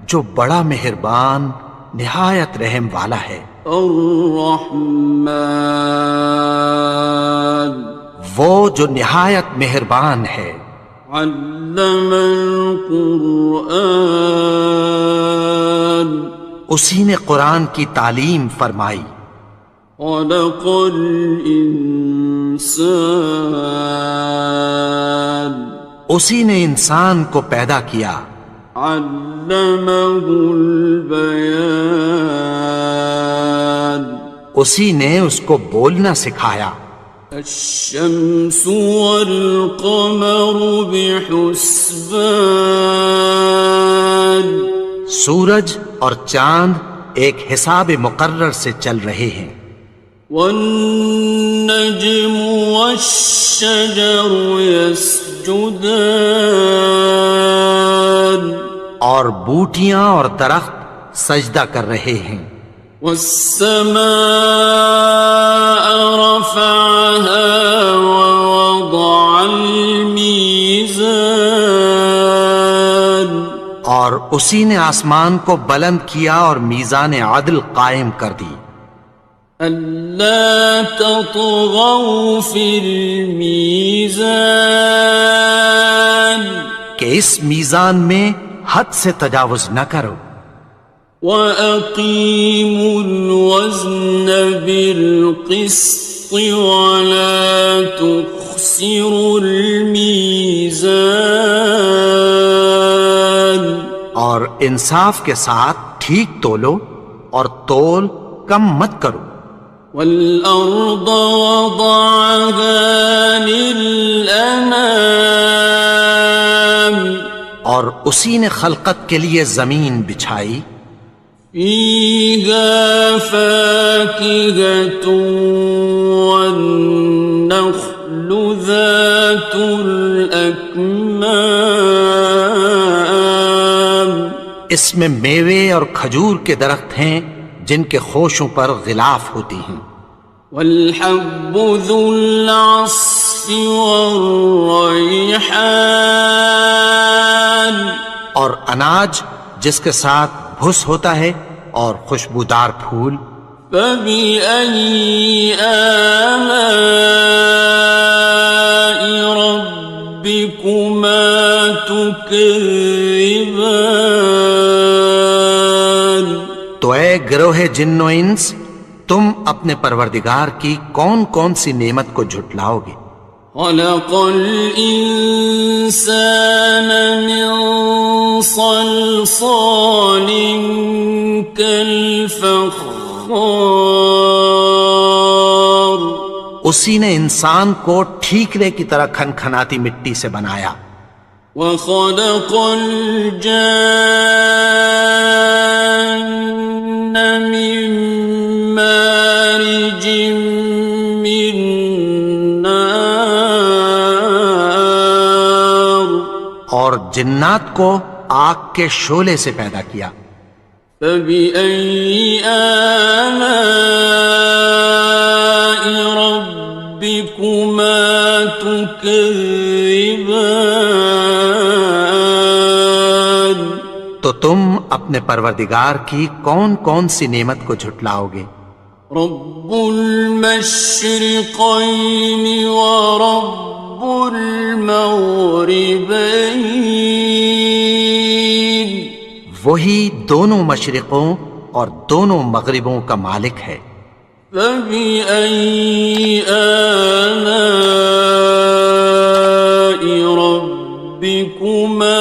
جو بڑا مہربان نہایت رحم والا ہے۔ الرحمن وہ جو نہایت مہربان ہے۔ علم القرآن اسی نے قرآن کی تعلیم فرمائی۔ خلق الانسان اسی نے انسان کو پیدا کیا۔ علمہ البیان اسی نے اس کو بولنا سکھایا۔ الشمس والقمر بحسبان سورج اور چاند ایک حساب مقرر سے چل رہے ہیں۔ والنجم والشجر يسجدان اور بوٹیاں اور درخت سجدہ کر رہے ہیں۔ والسماء رفعها ووضع الميزان اور اسی نے آسمان کو بلند کیا اور میزان عدل قائم کر دی۔ ألا تطغوا في الميزان کہ اس میزان میں حد سے تجاوز نہ کرو۔ وَأَقِيمُوا الْوَزْنَ بِالْقِسْطِ وَلَا تُخْسِرُوا الْمِيزَانَ اور انصاف کے ساتھ ٹھیک تولو اور تول کم مت کرو۔ وَالْأَرْضَ وَضَعَهَا لِلْأَنَامِ اور اسی نے خلقت کے لیے زمین بچھائی۔ فِيهَا فَاكِهَةٌ وَالنَّخْلُ ذَاتُ الْأَكْمَامِ اس میں میوے اور کھجور کے درخت ہیں جن کے خوشوں پر غلاف ہوتی ہیں۔ وَالْحَبُّ ذُو الْعَصْفِ وَالرَّيْحَانِ اور اناج جس کے ساتھ بھس ہوتا ہے اور خوشبودار پھول۔ فَبِأَيِّ آلَاءِ رَبِّكُمَا تُكَذِّبَانِ تو اے گروہ جن و انس، تم اپنے پروردگار کی کون کون سی نعمت کو جھٹلاؤ گے؟ خلق الإنسان من صلصال كالفخار اسی نے انسان کو ٹھیکرے کی طرح کھنکھناتی مٹی سے بنایا۔ وخلق الجان من مارج من نار اور جنات کو آگ کے شعلے سے پیدا کیا۔ فبأي آلاء ربكما تكذبان تم اپنے پروردگار کی کون کون سی نعمت کو جھٹلاؤ گے؟ رب المشرقین ورب المغربین، وہی دونوں مشرقوں اور دونوں مغربوں کا مالک ہے۔ فبأي آلاء ربكما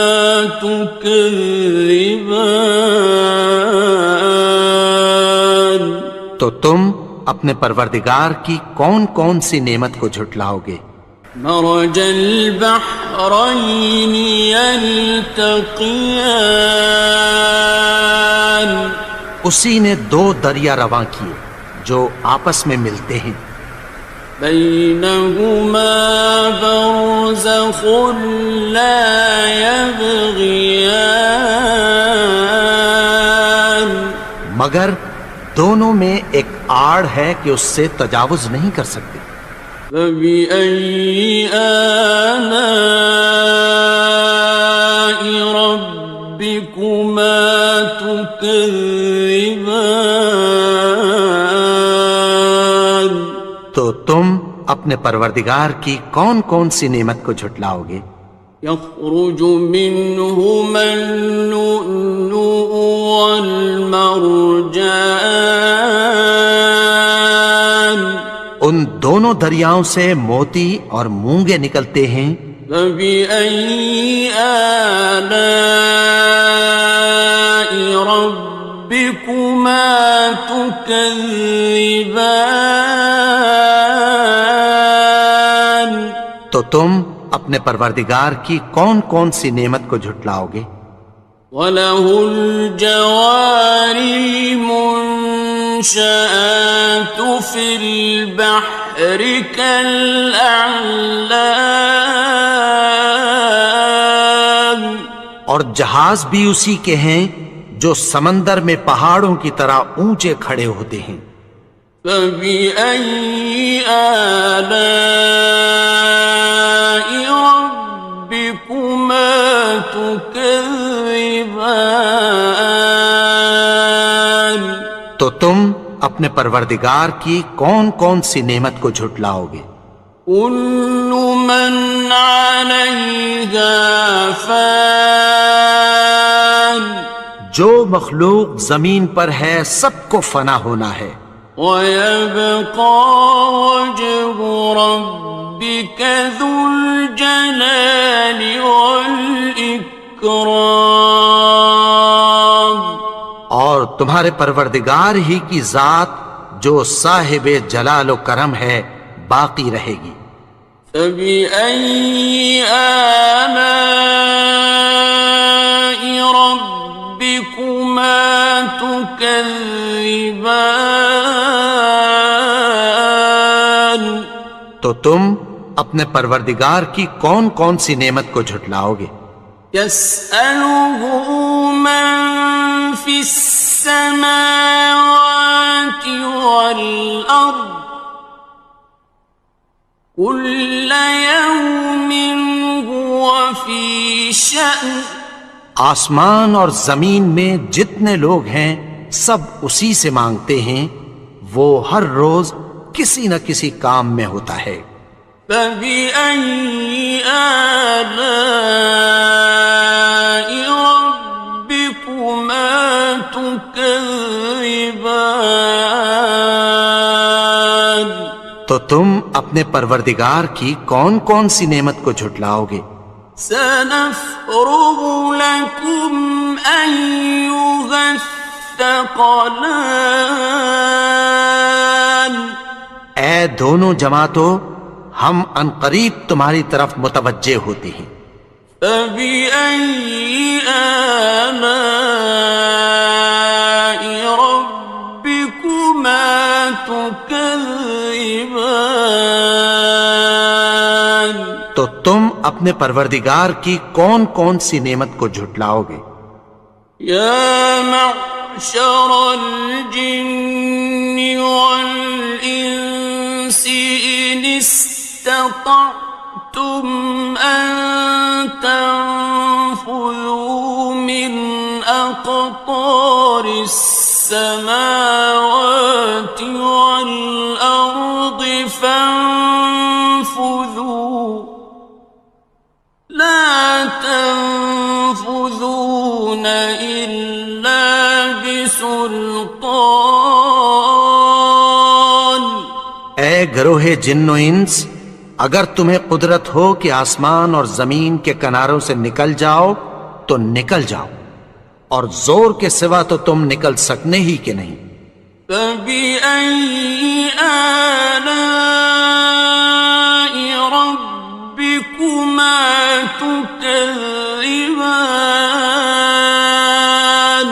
تكذبان، تو تم اپنے پروردگار کی کون کون سی نعمت کو جھٹلاؤ گے؟ مرج البحرين يلتقيان، اسی نے دو دریا رواں کیے جو آپس میں ملتے ہیں، بينهما برزخ لا يبغيان، مگر دونوں میں ایک آڑ ہے کہ اس سے تجاوز نہیں کر سکتے۔ فبأي آلاء ربكما تكذبان، تو تم اپنے پروردگار کی کون کون سی نعمت کو جھٹلاؤ گے؟ يخرج منهما اللؤلؤ والمرجان، ان دونوں دریاؤں سے موتی اور مونگے نکلتے ہیں۔ فبأي آلاء ربكما تكذبان، تو تم اپنے پروردگار کی کون کون سی نعمت کو جھٹلاؤ گے؟ وَلَهُ الْجَوَارِ الْمُنشَآتُ فِي الْبَحْرِ كَالْأَعْلَامِ، اور جہاز بھی اسی کے ہیں جو سمندر میں پہاڑوں کی طرح اونچے کھڑے ہوتے ہیں۔ فَبِأَيِّ آلَاءِ رَبِّكُمَا تُكَذِّبَانِ، تو تم اپنے پروردگار کی کون کون سی نعمت کو جھٹلاؤ گے؟ كُلُّ مَنْ عَلَيْهَا فَانٍ، جو مخلوق زمین پر ہے سب کو فنا ہونا ہے، وَيَبْقَى وَجْهُ رَبِّكَ ذُو الْجَلَالِ وَالْإِكْرَامِ، اور تمہارے پروردگار ہی کی ذات جو صاحب جلال و کرم ہے باقی رہے گی۔ فَبِأَيِّ آلَاءِ رَبِّكُمَا تُكَذِّبَانِ، تو تم اپنے پروردگار کی کون کون سی نعمت کو جھٹلاؤ گے؟ يَسْأَلُهُ مَن فِي السَّمَاوَاتِ وَالْأَرْضِ كُلَّ يَوْمٍ هُوَ فِي شَأْنٍ، آسمان اور زمین میں جتنے لوگ ہیں سب اسی سے مانگتے ہیں، وہ ہر روز کسی نہ کسی کام میں ہوتا ہے۔ فَبِأَيِّ آلَاءِ رَبِّكُمَا تُكَذِّبَانِ، تو تم اپنے پروردگار کی کون کون سی نعمت کو جھٹلاؤ گے؟ سَنَفْرُغُ لَكُمْ أَيُّهَ الثَّقَلَانِ، اے دونوں جماعتوں، ہم عنقریب تمہاری طرف متوجہ ہوتے ہیں۔ فَبِأَيِّ آلَاءِ رَبِّكُمَا تُكَذِّبَانِ، تو تم اپنے پروردگار کی کون کون سی نعمت کو جھٹلاؤ گے؟ يَا مَعْشَرَ الْجِنِّ وَالْإِنسِ إِنِ اسْتَطَعْتُمْ أَن تَنفُذُوا مِنْ أَقْطَارِ السماوات والأرض فانفذوا لا تنفذون إلا بسلطان. اے گروہ جن و انس، اگر تمہیں قدرت ہو کہ آسمان اور زمین کے کناروں سے نکل جاؤ تو نکل جاؤ، اور زور کے سوا تو تم نکل سکنے ہی کہ نہیں. فَبِأَيِّ آلَاءِ رَبِّكُمَا تُكَذِّبَانِ.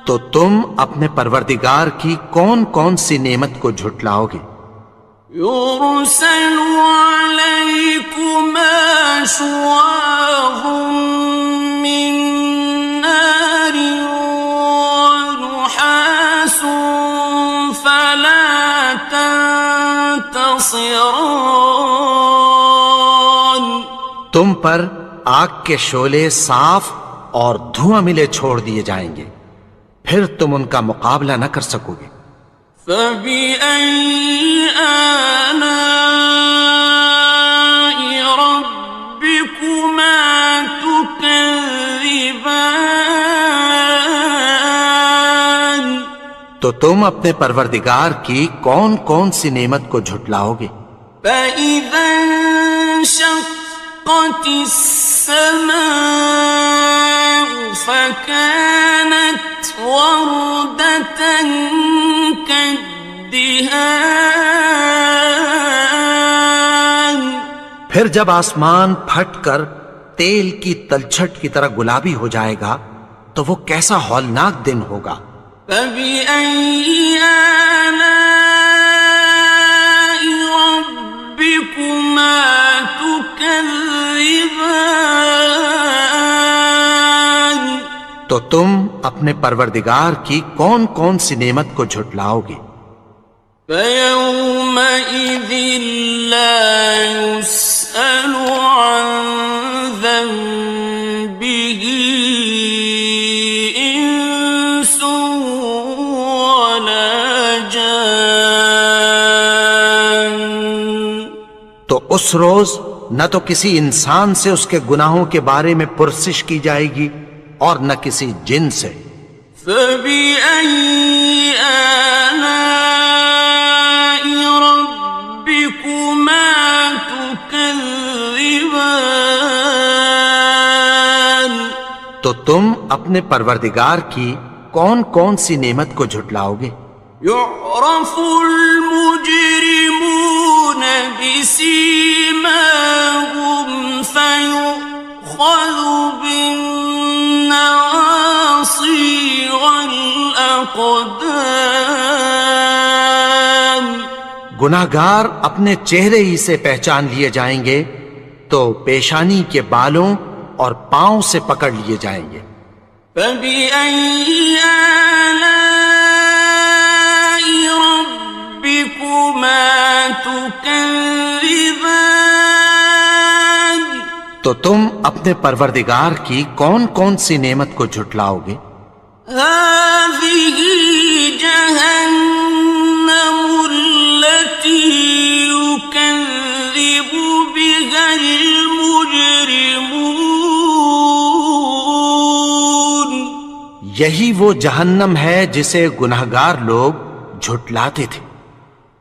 تو تم اپنے پروردگار کی کون کون سی نعمت کو جھٹلاؤ گے؟ يُرْسَلُ عَلَيْكُمَا شُوَاظٌ مِّن نَّارٍ وَنُحَاسٌ فَلَا تَنتَصِرَانِ. تم پر آگ کے شعلے صاف اور دھواں ملے چھوڑ دیے جائیں گے، پھر تم ان کا مقابلہ نہ کر سکو گے. فَبِأَيِّ آلَاءِ رَبِّكُمَا تُكَذِّبَانِ. تو تم اپنے پروردگار کی کون کون سی نعمت کو جھٹلاؤ گے؟ فَإِذَا انشَقَّتِ السَّمَاءُ فَكَانَتْ وَرْدَةً كَالدِّهَانِ. پھر جب آسمان پھٹ کر تیل کی تلچھٹ کی طرح گلابی ہو جائے گا تو وہ کیسا ہولناک دن ہوگا. فَبِأَيِّ آلَاءِ رَبِّكُمَا تُكَذِّبَانِ. تو تم اپنے پروردگار کی کون کون سی نعمت کو جھٹلاؤ گے؟ فَيَوْمَئِذٍ لَا يُسْأَلُ عَنْ ذَنبِهِ إِنسٌ وَلَا جَانٌ. تو اس روز نہ تو کسی انسان سے اس کے گناہوں کے بارے میں پرسش کی جائے گی اور نہ کسی جن سے. فَبِأَيِّ آلَاءِ رَبِّكُمَا تُكَذِّبَانِ. تو تم اپنے پروردگار کی کون کون سی نعمت کو جھٹلاؤ گے؟ يُعْرَفُ الْمُجْرِمُونَ بِسِيمَاهُمْ فَيُؤْخَذُ بِالنَّوَاصِي وَالْأَقْدَامِ. گناہگار اپنے چہرے ہی سے پہچان لیے جائیں گے تو پیشانی کے بالوں اور پاؤں سے پکڑ لیے جائیں گے. فَبِأَيِّ آلَاءِ رَبِّكُمَا تُكَذِّبَانِ. تو تم اپنے پروردگار کی کون کون سی نعمت کو جھٹلاؤ گے؟ هَٰذِهِ جَهَنَّمُ الَّتِي يُكَذِّبُ بِهَا الْمُجْرِمُونَ. یہی وہ جہنم ہے جسے گناہگار لوگ جھٹلاتے تھے.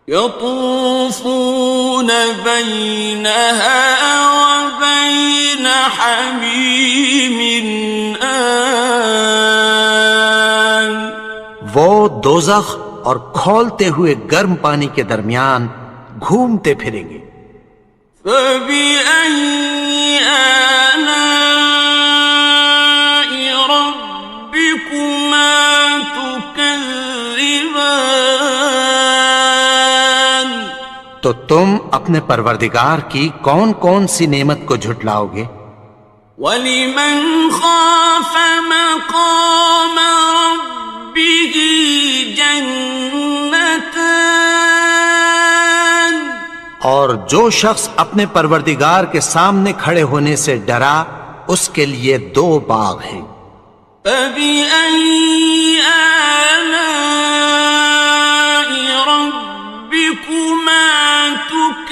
يَطُوفُونَ بَيْنَهَا وَبَيْنَ حَمِيمٍ آنٍ. وہ دوزخ اور کھولتے ہوئے گرم پانی کے درمیان گھومتے پھریں گے. فَبِأَيِّ آلَاءِ رَبِّكُمَا تُكَذِّبَانِ. تو تم اپنے پروردگار کی کون کون سی نعمت کو جھٹلاؤ گے؟ وَلِمَنْ خَافَ مَقَامَ رَبِّهِ جَنَّتَانِ. اور جو شخص اپنے پروردگار کے سامنے کھڑے ہونے سے ڈرا اس کے لیے 2 باغ ہیں. فَبِأَيِّ آلَاءِ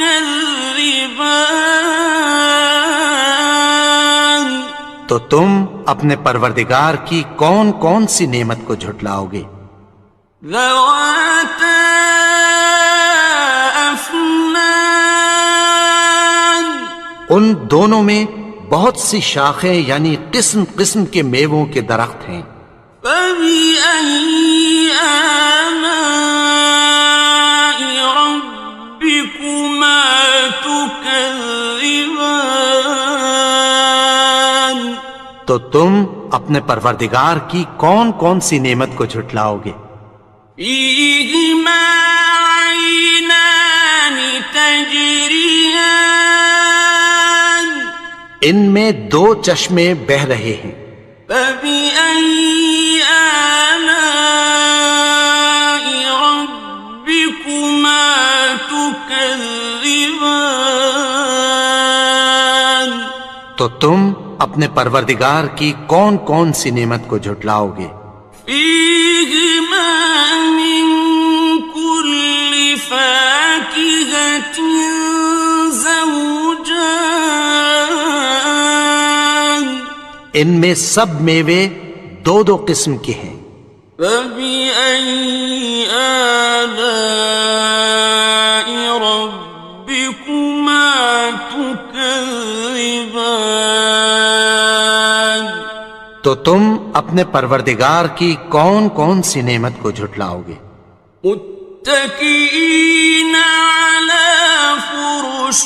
تكذبان تو تم اپنے پروردگار کی کون کون سی نعمت کو جھٹلاؤ گے؟ ذواتا أفنان ان دونوں میں بہت سی شاخیں یعنی قسم قسم کے میووں کے درخت ہیں۔ فبأي آلاء ربكما تكذبان تو تم اپنے پروردگار کی کون کون سی نعمت کو جھٹلاؤ گے؟ فيهما عينان تجريان ان میں دو چشمے بہہ رہے ہیں۔ فبأي آلاء ربكما تكذبان تو تم اپنے پروردگار کی کون کون سی نعمت کو جھٹلاؤ گے؟ فيهما من كل فاكهة زوجان ان میں سب میوے دو دو قسم کے ہیں۔ فبأي آلاء ربكما تكذبان تو تم اپنے پروردگار کی کون کون سی نعمت کو جھٹلاؤ گے؟ متكئين على فرش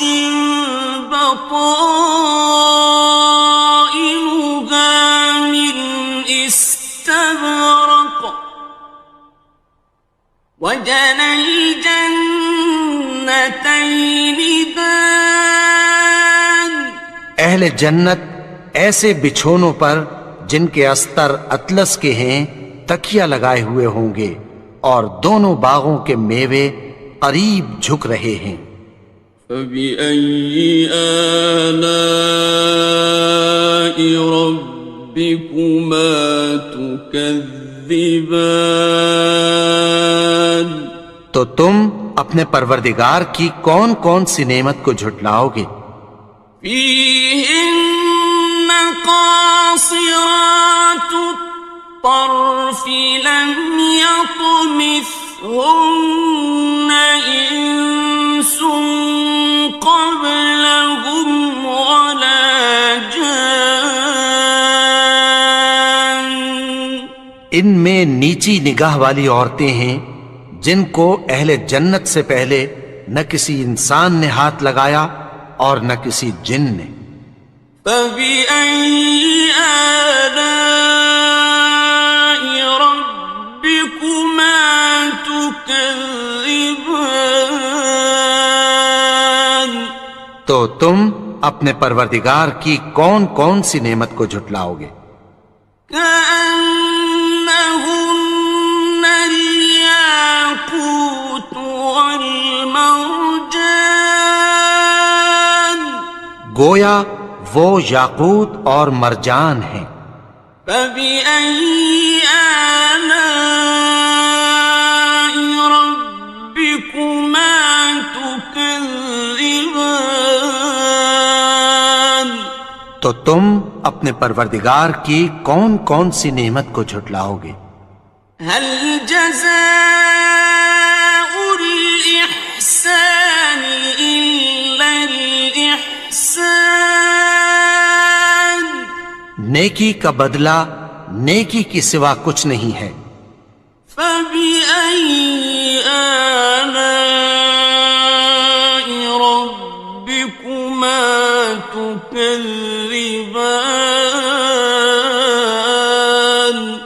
بطائنها من استبرق وجنى الجنتين دان اہل جنت ایسے بچھونوں پر جن کے استر اطلس کے ہیں تکیہ لگائے ہوئے ہوں گے اور دونوں باغوں کے میوے قریب جھک رہے ہیں۔ فبأي آلاء ربكما تكذبان تو تم اپنے پروردگار کی کون کون سی نعمت کو جھٹلاؤ گے؟ فيهن قاصرات الطرف لم يطمثهن إنس قبلهم ولا جان ان میں نیچی نگاہ والی عورتیں ہیں جن کو اہل جنت سے پہلے نہ کسی انسان نے ہاتھ لگایا اور نہ کسی جن نے۔ فبأي آلاء ربكما تكذبان تو تم اپنے پروردگار کی کون کون سی نعمت کو جھٹلاؤ گے؟ كأنهن الياقوت والمرجان گویا وہ یاقوت اور مرجان ہیں۔ فبأي آلاء ربكما تكذبان تو تم اپنے پروردگار کی کون کون سی نعمت کو جھٹلاؤ گے؟ هل جزاء الإحسان إلا الإحسان نیکی کا بدلہ نیکی کی سوا کچھ نہیں ہے۔ فبأي آلاء ربكما تكذبان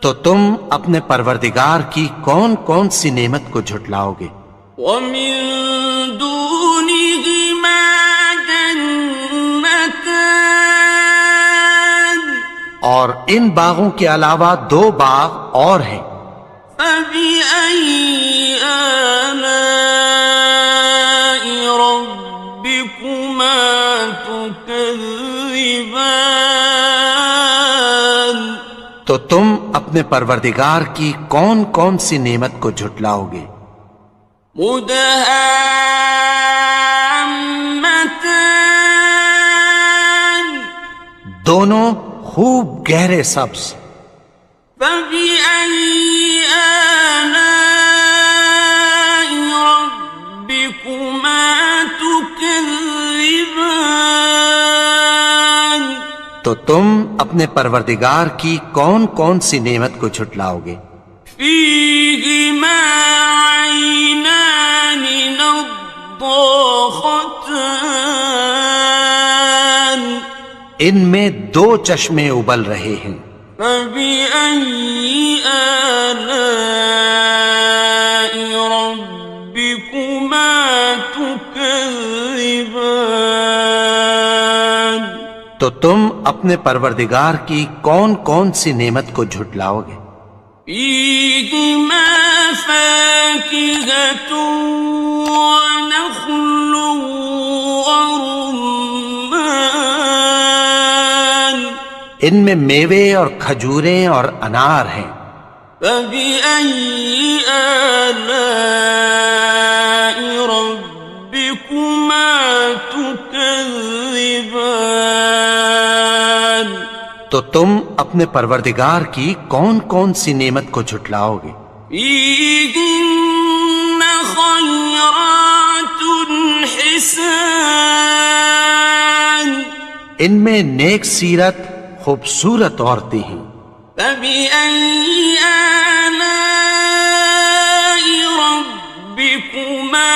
تو تم اپنے پروردگار کی کون کون سی نعمت کو جھٹلاؤ گے؟ ومن دونهما جنتان اور ان باغوں کے علاوہ دو باغ اور ہیں۔ فبأي آلاء ربكما تكذبان تو تم اپنے پروردگار کی کون کون سی نعمت کو جھٹلاؤ گے؟ مدہان دونوں خوب گہرے سبز. فبأي آلاء ربكما تكذبان تو تم اپنے پروردگار کی کون کون سی نعمت کو جھٹلاؤ گے؟ فيهما عينان نضاختان ان میں دو چشمے ابل رہے ہیں. فبأي آلاء ربكما تكذبان تو تم اپنے پروردگار کی کون کون سی نعمت کو جھٹلاؤ گے؟ فيهما فاكهة ونخل ورمان ان میں میوے اور کھجوریں اور انار ہیں. فبأي آلاء ربكما تكذبان تو تم اپنے پروردگار کی کون کون سی نعمت کو جھٹلاؤ گے؟ فيهن خيرات حسان ان میں نیک سیرت خوبصورت عورتیں ہیں. فبأي آلاء ربكما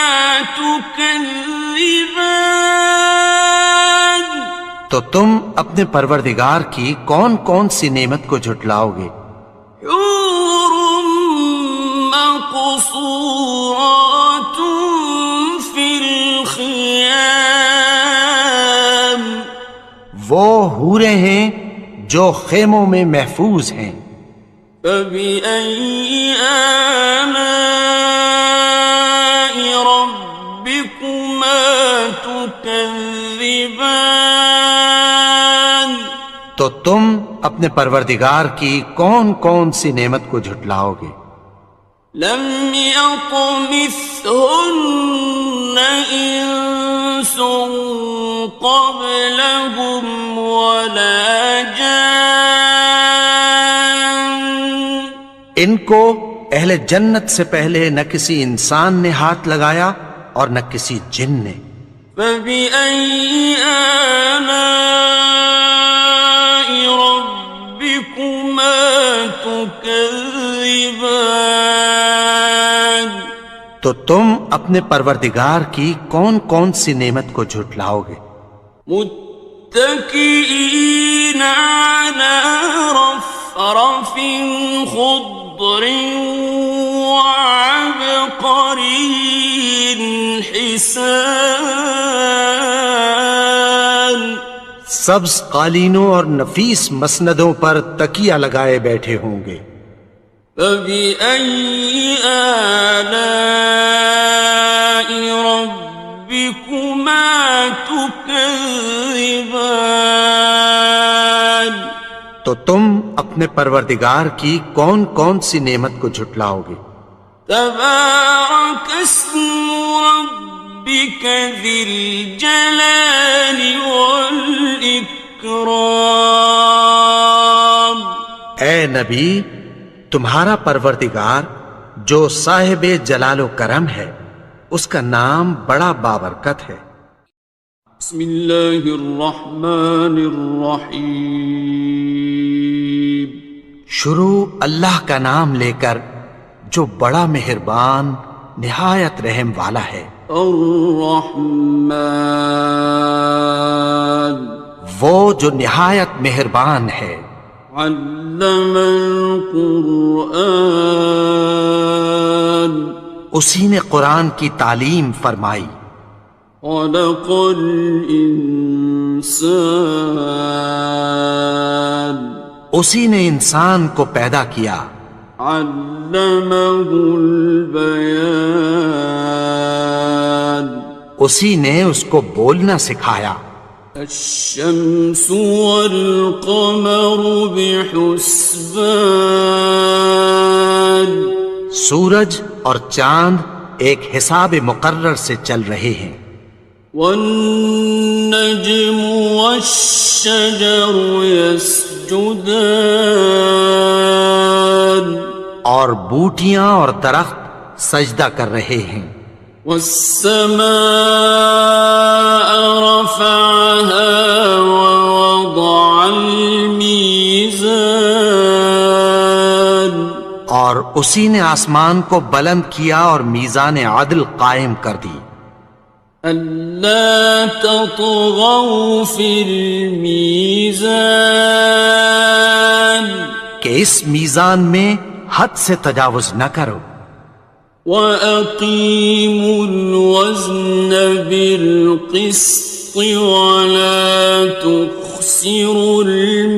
تكذبان تو تم اپنے پروردگار کی کون کون سی نعمت کو جھٹلاؤ گے؟ حور مقصورات في الخيام وہ حوریں ہیں جو خیموں میں محفوظ ہیں. فبأي آلاء ربكما تكذبان تو تم اپنے پروردگار کی کون کون سی نعمت کو جھٹلاؤ گے؟ لم يطمثهن إنس قبلهم ولا جان ان کو اہل جنت سے پہلے نہ کسی انسان نے ہاتھ لگایا اور نہ کسی جن نے. فبأي آلاء ربكما تكذبان تو تم اپنے پروردگار کی کون کون سی نعمت کو جھٹلاؤ گے؟ متكئين على رفرف خضر وعبقري حسان سبز قالینوں اور نفیس مسندوں پر تکیہ لگائے بیٹھے ہوں گے. فبأي آلاء ربكما تكذبان تو تم اپنے پروردگار کی کون کون سی نعمت کو جھٹلاؤ گے؟ تبارك اسم ربك ذي الجلال والإكرام اے نبی، تمہارا پروردگار جو صاحب جلال و کرم ہے اس کا نام بڑا بابرکت ہے. بسم اللہ الرحمن الرحیم شروع اللہ کا نام لے کر جو بڑا مہربان نہایت رحم والا ہے. الرحمن وہ جو نہایت مہربان ہے. علم القرآن اسی نے قرآن کی تعلیم فرمائی. خلق الانسان اسی نے انسان کو پیدا کیا. علمه البیان اسی نے اس کو بولنا سکھایا. الشمس والقمر بحسبان سورج اور چاند ایک حساب مقرر سے چل رہے ہیں. والنجم والشجر يسجدان اور بوٹیاں اور درخت سجدہ کر رہے ہیں. والسماء رفعها ووضع الميزان اور اسی نے آسمان کو بلند کیا اور میزان عدل قائم کر دی. ألا تطغوا في الميزان کہ اس میزان میں حد سے تجاوز نہ کرو. وَأَقِيمُوا الْوَزْنَ بِالْقِسْطِ وَلَا تُخْسِرُوا الْمِيزَانَ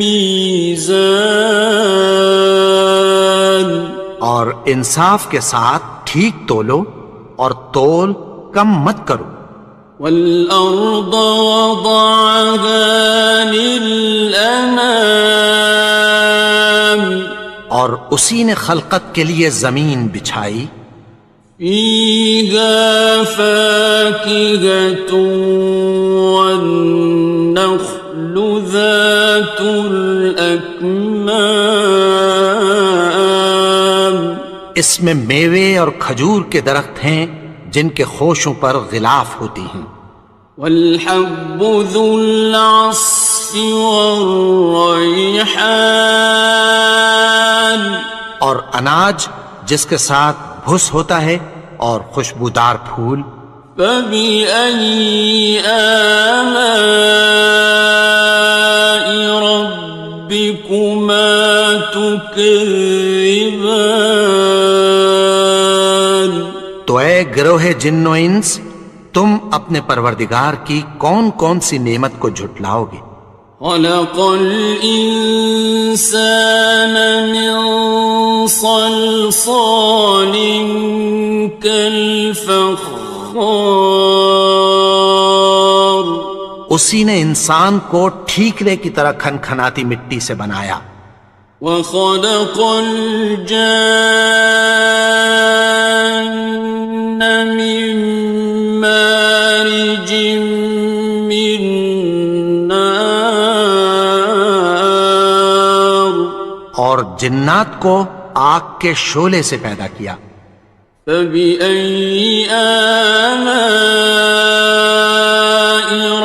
اور انصاف کے ساتھ ٹھیک تولو اور تول کم مت کرو. وَالْأَرْضَ وَضَعَهَا لِلْأَنَامِ اور اسی نے خلقت کے لیے زمین بچھائی. فِيهَا فَاكِهَةٌ وَالنَّخْلُ ذَاتُ الْأَكْمَامِ اس میں میوے اور کھجور کے درخت ہیں جن کے خوشوں پر غلاف ہوتی ہیں. وَالْحَبُّ ذُو الْعَصْفِ وَالرَّيْحَانِ اور اناج جس کے ساتھ بھس ہوتا ہے اور خوشبودار پھول. فَبِأَيِّ آلَاءِ رَبِّكُمَا تُكَذِّبَانِ تو اے گروہ جن و انس، تم اپنے پروردگار کی کون کون سی نعمت کو جھٹلاؤ گے؟ خَلَقَ الْإِنسَانَ مِنْ صَلْصَالٍ كَالْفَخَّارِ اسی نے انسان کو ٹھیکرے کی طرح کھنکھناتی مٹی سے بنایا. وَخَلَقَ الْجَانَّ مِن مَّارِجٍ مِّن نَّارٍ اور جنات کو آگ کے شعلے سے پیدا کیا. فَبِأَيِّ آلَاءِ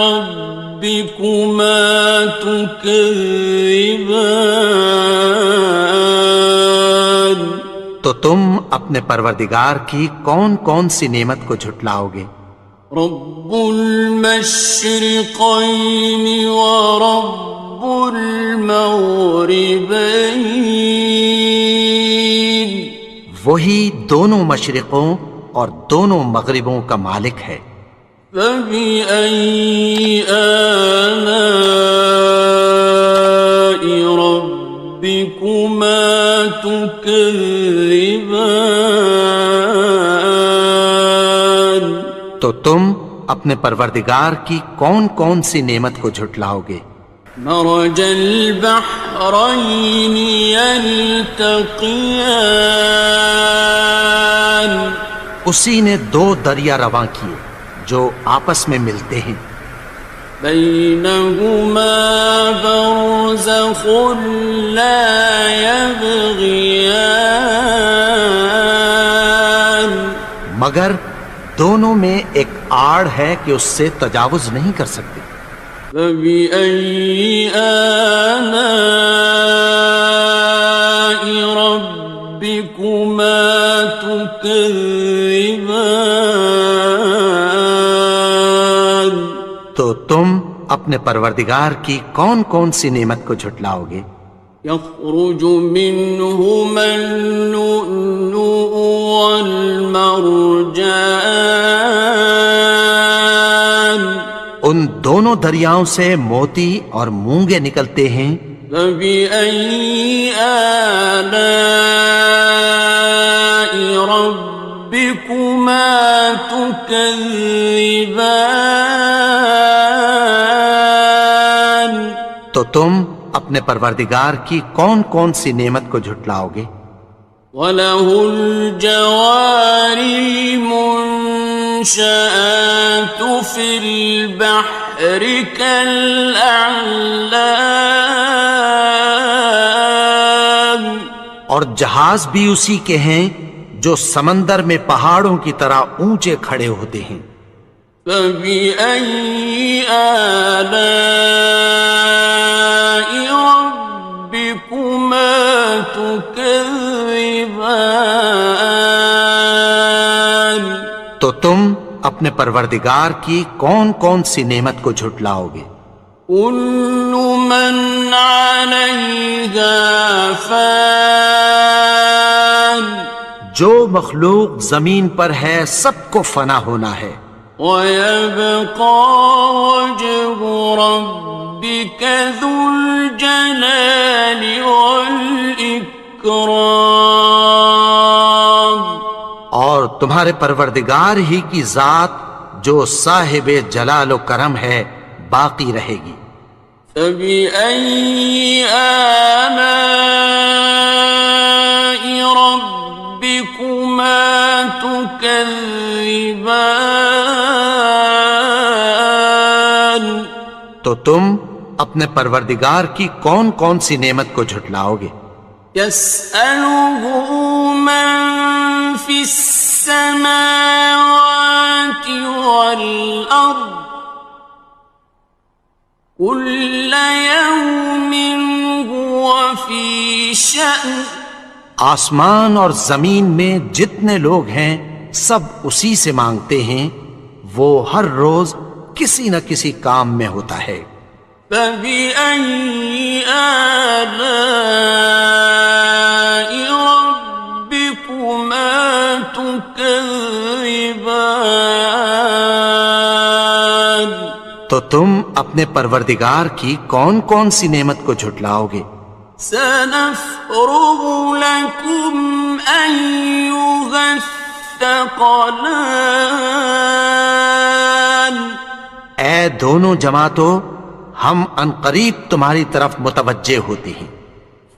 رَبِّكُمَا تُكَذِّبَانِ تو تم اپنے پروردگار کی کون کون سی نعمت کو جھٹلاؤ گے؟ رب المشرقين ورب المغربين وہی دونوں مشرقوں اور دونوں مغربوں کا مالک ہے. فبأي آلاء ربكما تكذبان تو تم اپنے پروردگار کی کون کون سی نعمت کو جھٹلاؤ گے؟ مرج البحرين يلتقيان اسی نے دو دریا رواں کیے جو آپس میں ملتے ہیں. بينهما برزخ لا يبغيان مگر دونوں میں ایک آڑ ہے کہ اس سے تجاوز نہیں کر سکتے. فبأي آلاء ربكما تكذبان تو تم اپنے پروردگار کی کون کون سی نعمت کو جھٹلاؤ گے؟ يخرج منهما اللؤلؤ والمرجان ان دونوں دریاؤں سے موتی اور مونگے نکلتے ہیں. فبأي آلاء ربكما تكذبان تو تم اپنے پروردگار کی کون کون سی نعمت کو جھٹلاؤ گے؟ وَلَهُ الْجَوَارِ الْمُنشَآتُ في البحر كالأعلام اور جہاز بھی اسی کے ہیں جو سمندر میں پہاڑوں کی طرح اونچے کھڑے ہوتے ہیں. فبأي آلاء ربكما تكذبان تو تم اپنے پروردگار کی کون کون سی نعمت کو جھٹلاؤ گے؟ كل من عليها فان جو مخلوق زمین پر ہے سب کو فنا ہونا ہے. ويبقى وجه ربك ذو الجلال والإكرام اور تمہارے پروردگار ہی کی ذات جو صاحب جلال و کرم ہے باقی رہے گی. فبأي آلاء ربكما تكذبان تو تم اپنے پروردگار کی کون کون سی نعمت کو جھٹلاؤ گے؟ يسأله من في السماوات والأرض كل يوم هو في شأن آسمان اور زمین میں جتنے لوگ ہیں سب اسی سے مانگتے ہیں، وہ ہر روز کسی نہ کسی کام میں ہوتا ہے. فبأي آلاء ربكما تكذبان تو تم اپنے پروردگار کی کون کون سی نعمت کو جھٹلاؤ گے؟ سنفرغ لكم أيها الثقلان اے دونوں جماعتوں، ہم عنقریب تمہاری طرف متوجہ ہوتے ہیں.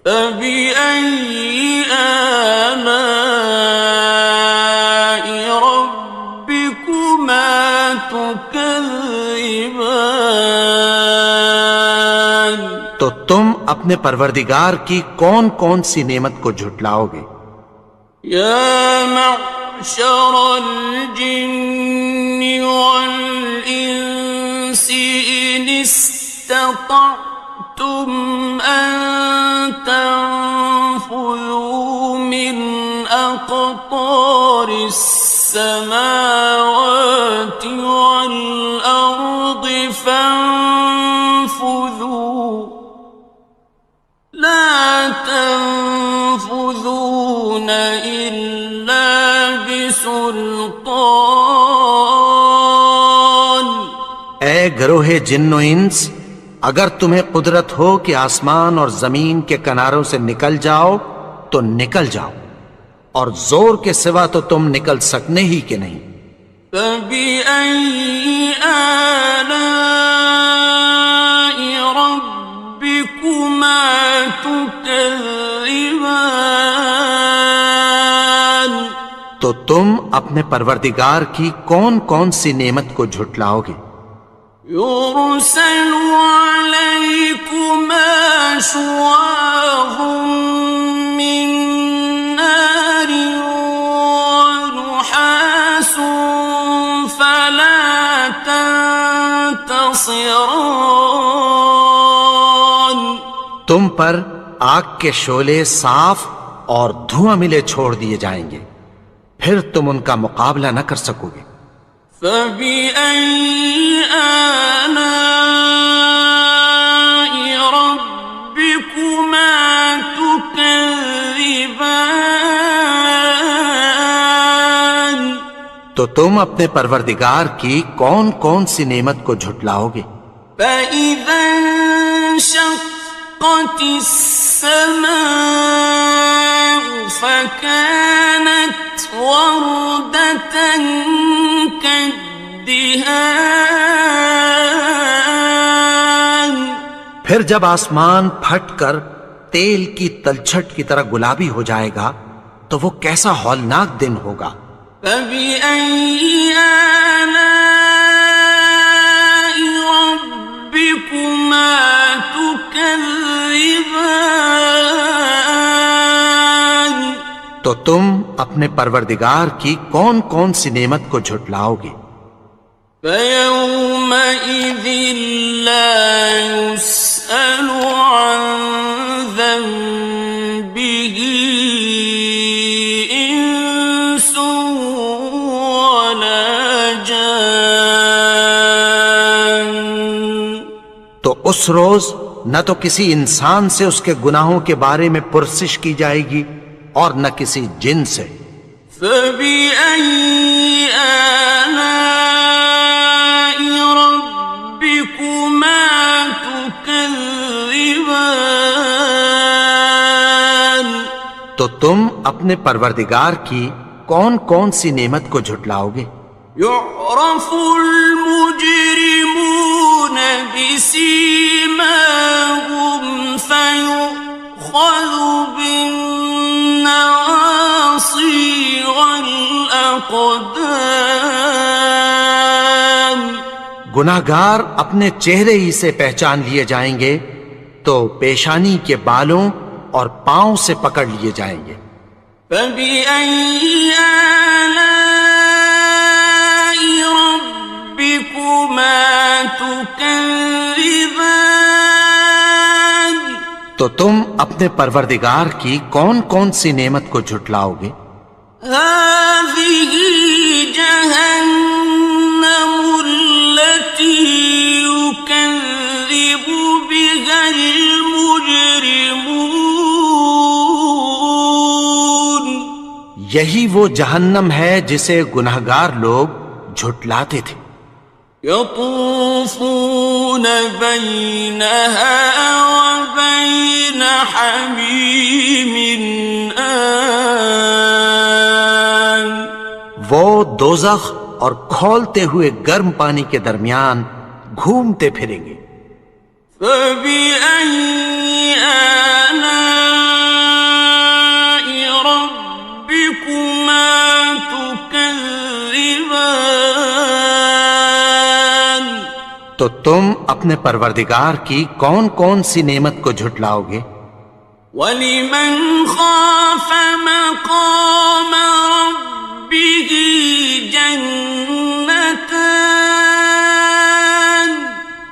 فبأي آلاء ربكما تكذبان تو تم اپنے پروردگار کی کون کون سی نعمت کو جھٹلاؤ گے؟ يا معشر الجن والإنس إن استطعتم أن تنفذوا من أقطار السماوات والأرض فانفذوا لا تنفذون إلا بسلطان اے گروہ جن و انس، اگر تمہیں قدرت ہو کہ آسمان اور زمین کے کناروں سے نکل جاؤ تو نکل جاؤ، اور زور کے سوا تو تم نکل سکنے ہی کہ نہیں. فبأي آلاء ربكما تكذبان تو تم اپنے پروردگار کی کون کون سی نعمت کو جھٹلاؤ گے؟ يرسل عليكما شواظ من نار ونحاس فلا تنتصران تم پر آگ کے شعلے صاف اور دھواں ملے چھوڑ دیے جائیں گے، پھر تم ان کا مقابلہ نہ کر سکو گے. فبأي آلاء ربكما تكذبان تو تم اپنے پروردگار کی کون کون سی نعمت کو جھٹلاؤ گے؟ فإذا انشقت السماء فكانت وردة كالدهان پھر جب آسمان پھٹ کر تیل کی تلچھٹ کی طرح گلابی ہو جائے گا تو وہ کیسا ہولناک دن ہوگا. فبأي آلاء تو تم اپنے پروردگار کی کون کون سی نعمت کو جھٹلاؤ گے؟ فَيَوْمَئِذٍ لَا يُسْأَلُ عَنْ ذَنبِهِ إِنسٌ وَلَا جَانٌّ۔ تو اس روز نہ تو کسی انسان سے اس کے گناہوں کے بارے میں پرسش کی جائے گی اور نہ کسی جن سے۔ فَبِأَيِّ آلَاءِ رَبِّكُمَا تُكَذِّبَانِ؟ تو تم اپنے پروردگار کی کون کون سی نعمت کو جھٹلاؤ گے؟ يُعْرَفُ الْمُجْرِمُونَ بِسِيمَاهُمْ فَيُؤْخَذُ بِالنَّوَاصِي وَالْأَقْدَامِ۔ گناہگار اپنے چہرے ہی سے پہچان لیے جائیں گے تو پیشانی کے بالوں اور پاؤں سے پکڑ لیے جائیں گے۔ فَبِأَيِّ آلَاءِ رَبِّكُمَا تُكَذِّبَانِ؟ تو تم اپنے پروردگار کی کون کون سی نعمت کو جھٹلاؤ گے؟ هَٰذِهِ جَهَنَّمُ الَّتِي يُكَذِّبُ بِهَا الْمُجْرِمُونَ۔ یہی وہ جہنم ہے جسے گناہگار لوگ جھٹلاتے تھے۔ يَطُوفُونَ بَيْنَهَا وَبَيْنَ حَمِيمٍ آنٍ۔ وہ دوزخ اور کھولتے ہوئے گرم پانی کے درمیان گھومتے پھریں گے۔ فَبِأَيِّ آلَاءِ رَبِّكُمَا تُكَذِّبَانِ؟ تو تم اپنے پروردگار کی کون کون سی نعمت کو جھٹلاؤ گے؟ وَلِمَنْ خَافَ مَقَامَ رَبِّهِ جَنَّتَانِ؟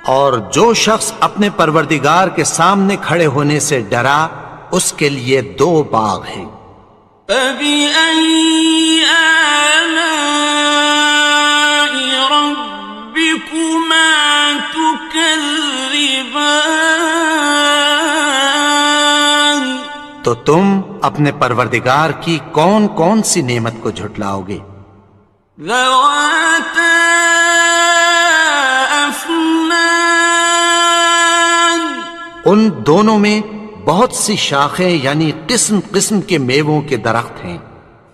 اور جو شخص اپنے پروردگار کے سامنے کھڑے ہونے سے ڈرا اس کے لیے دو باغ ہیں۔ فَبِأَيِّ آلَاءِ رَبِّكُمَا تُكَذِّبَانِ؟ تو تم اپنے پروردگار کی کون کون سی نعمت کو جھٹلاؤ گے؟ ذَوَاتَا أَفْنَانٍ۔ ان دونوں میں بہت سی شاخیں یعنی قسم قسم کے میووں کے درخت ہیں۔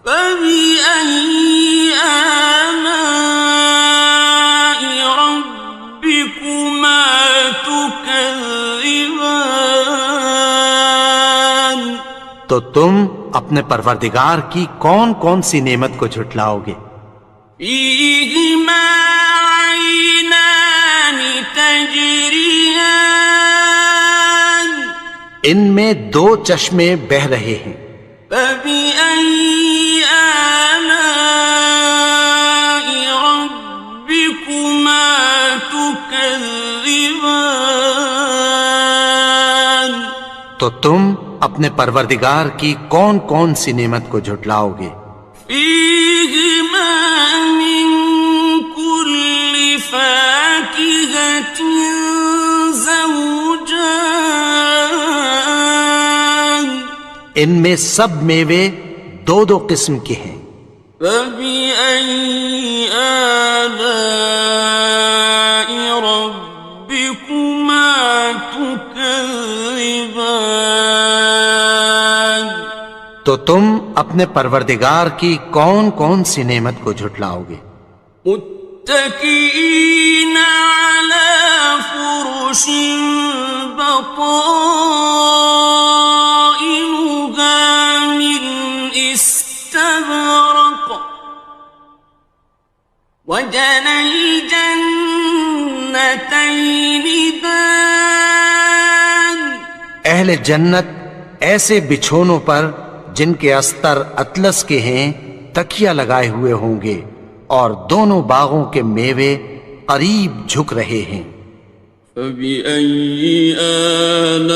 فَبِأَيِّ آلَاءِ رَبِّكُمَا تُكَذِّبَانِ؟ تو تم اپنے پروردگار کی کون کون سی نعمت کو جھٹلاؤ گے؟ فِيهِمَا عَيْنَانِ تَجْرِيَانِ۔ ان میں دو چشمے بہہ رہے ہیں۔ فَبِأَيِّ آلَاءِ رَبِّكُمَا تُكَذِّبَانِ؟ تو تم اپنے پروردگار کی کون کون سی نعمت کو جھٹلاؤ گے؟ فِيهِمَا مِن كُلِّ فَاكِهَةٍ زَوْجَانِ۔ ان میں سب میوے دو دو قسم کے ہیں۔ فَبِأَيِّ آلَاءِ رَبِّكُمَا تُكَذِّبَانِ؟ تو تم اپنے پروردگار کی کون کون سی نعمت کو جھٹلاؤ گے؟ مُتَّكِئِينَ عَلَى فُرُشٍ بَطَائِنُهَا مِنْ إِسْتَبْرَقٍ وَجَنَى الْجَنَّتَيْنِ دَانٍ۔ اہل جنت ایسے بچھونوں پر جن کے استر اطلس کے ہیں تکیہ لگائے ہوئے ہوں گے، اور دونوں باغوں کے میوے قریب جھک رہے ہیں۔ فَبِأَيِّ آلَاءِ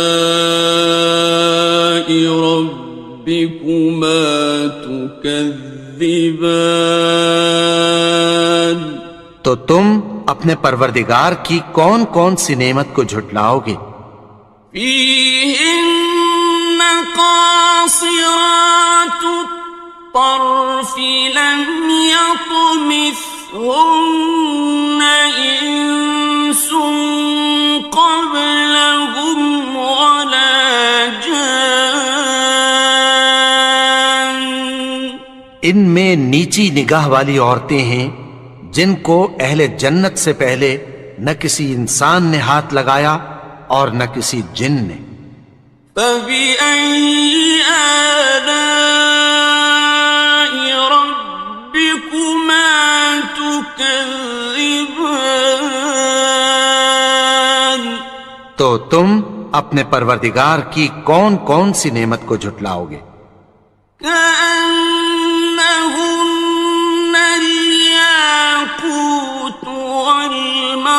رَبِّكُمَا تُكَذِّبَانِ؟ تو تم اپنے پروردگار کی کون کون سی نعمت کو جھٹلاؤ گے؟ فِيهِنَّ قَاصِرَاتُ الطَّرْفِ لَمْ يَطْمِثْهُنَّ إِنسٌ قَبْلَهُمْ وَلَا جَانٌّ۔ ان میں نیچی نگاہ والی عورتیں ہیں جن کو اہل جنت سے پہلے نہ کسی انسان نے ہاتھ لگایا اور نہ کسی جن نے۔ فَبِأَيِّ آلَاءِ رَبِّكُمَا تُكَذِّبَانِ؟ تو تم اپنے پروردگار کی کون کون سی نعمت کو جھٹلاؤ گے؟ كَأَنَّهُنَّ الْيَاقُوتُ وَالْمَرْجَانُ،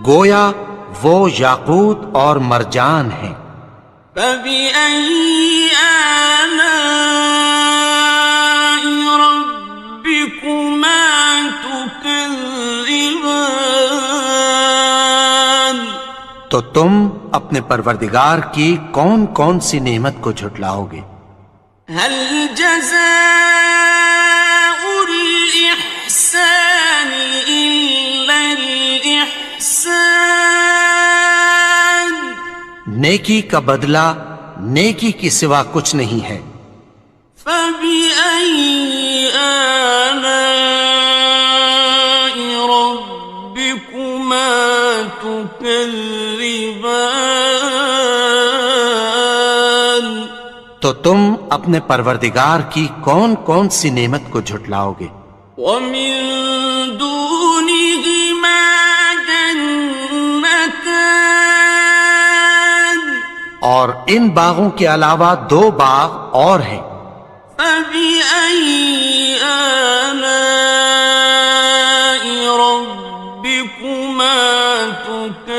گویا وہ یاقوت اور مرجان ہیں۔ فَبِأَيِّ آلَاءِ رَبِّكُمَا تُكَذِّبَانِ؟ تو تم اپنے پروردگار کی کون کون سی نعمت کو جھٹلاؤ گے؟ هَلْ جَزَاءُ الْإِحْسَانِ إِلَّا الْإِحْسَانُ؟ نیکی کا بدلہ نیکی کی سوا کچھ نہیں ہے۔ فَبِأَيِّ آلَاءِ رَبِّكُمَا تُكَذِّبَانِ؟ تو تم اپنے پروردگار کی کون کون سی نعمت کو جھٹلاؤ گے؟ وَمِن دُونِهِمَا جَنَّتَانِ، اور ان باغوں کے علاوہ دو باغ اور ہیں۔ فَبِأَيِّ آلَاءِ رَبِّكُمَا تُكَذِّبَانِ؟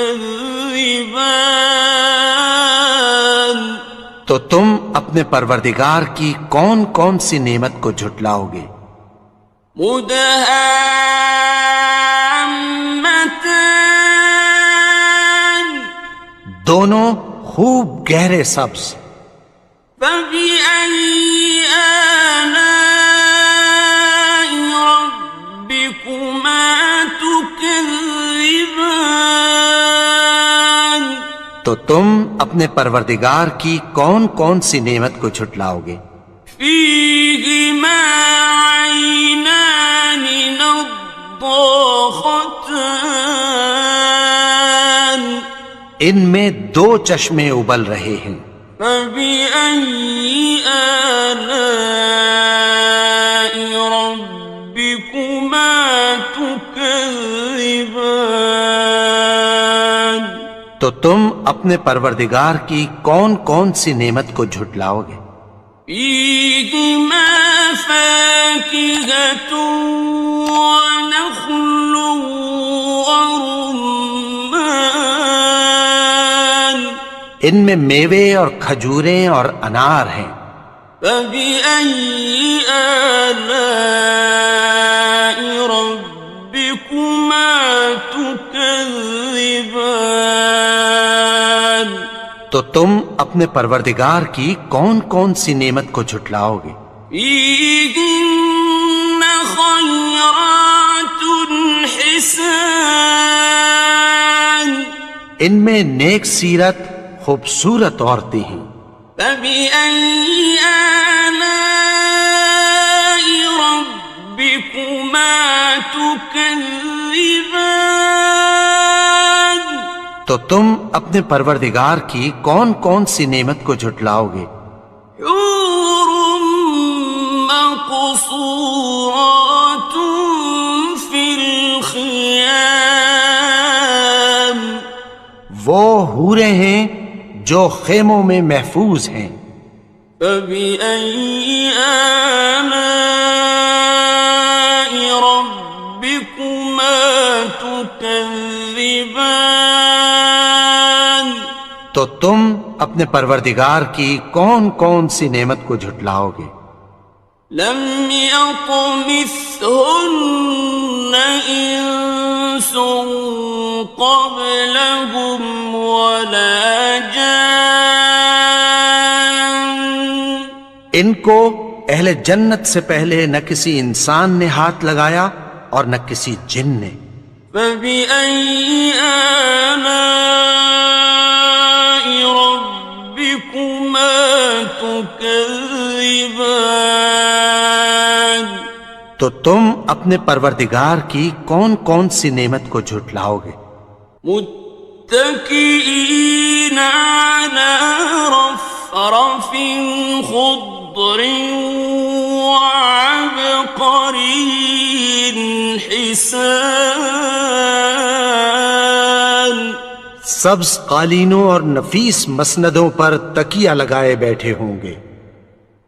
تو تم اپنے پروردگار کی کون کون سی نعمت کو جھٹلاؤ گے؟ مُدْهَامَّتَانِ، دونوں خوب گہرے سبز۔ فَبِأَيِّ آلَاءِ رَبِّكُمَا تُكَذِّبَانِ؟ تو تم اپنے پروردگار کی کون کون سی نعمت کو جھٹلاؤ گے؟ فِيهِمَا عَيْنَانِ نَضَّاخَتَانِ، ان میں دو چشمے ابل رہے ہیں۔ فَبِأَيِّ آلَاءِ رَبِّكُمَا تُكَذِّبَانِ؟ تو تم اپنے پروردگار کی کون کون سی نعمت کو جھٹلاؤ گے؟ فِيهِمَا فَاكِهَةٌ وَنَخْلٌ وَرُمَّانٌ، ان میں میوے اور کھجوریں اور انار ہیں۔ فَبِأَيِّ آلَاءِ رَبِّكُمَا تُكَذِّبَانِ؟ تو تم اپنے پروردگار کی کون کون سی نعمت کو جھٹلاؤ گے؟ فِيهِنَّ خَيْرَاتٌ حِسَانٌ، ان میں نیک سیرت خوبصورت عورتیں ہیں۔ فَبِأَيِّ آلَاءِ رَبِّكُمَا تُكَذِّبَانِ؟ تو تم اپنے پروردگار کی کون کون سی نعمت کو جھٹلاؤ گے؟ حُورٌ مَّقْصُورَاتٌ فِي الْخِيَامِ، وہ حوریں ہیں جو خیموں میں محفوظ ہیں۔ فبأي آلاء ربكما تكذبان؟ تو تم اپنے پروردگار کی کون کون سی نعمت کو جھٹلاؤ گے؟ لم يطمثهن إنس قبلهم ولا جان۔ ان کو اہل جنت سے پہلے نہ کسی انسان نے ہاتھ لگایا اور نہ کسی جن نے۔ فبأي آلاء ربكما تكذبان؟ تو تم اپنے پروردگار کی کون کون سی نعمت کو جھٹلاؤ گے؟ متكئين على رفرف خضر وعبقري حسان۔ سبز قالینوں اور نفیس مسندوں پر تکیہ لگائے بیٹھے ہوں گے۔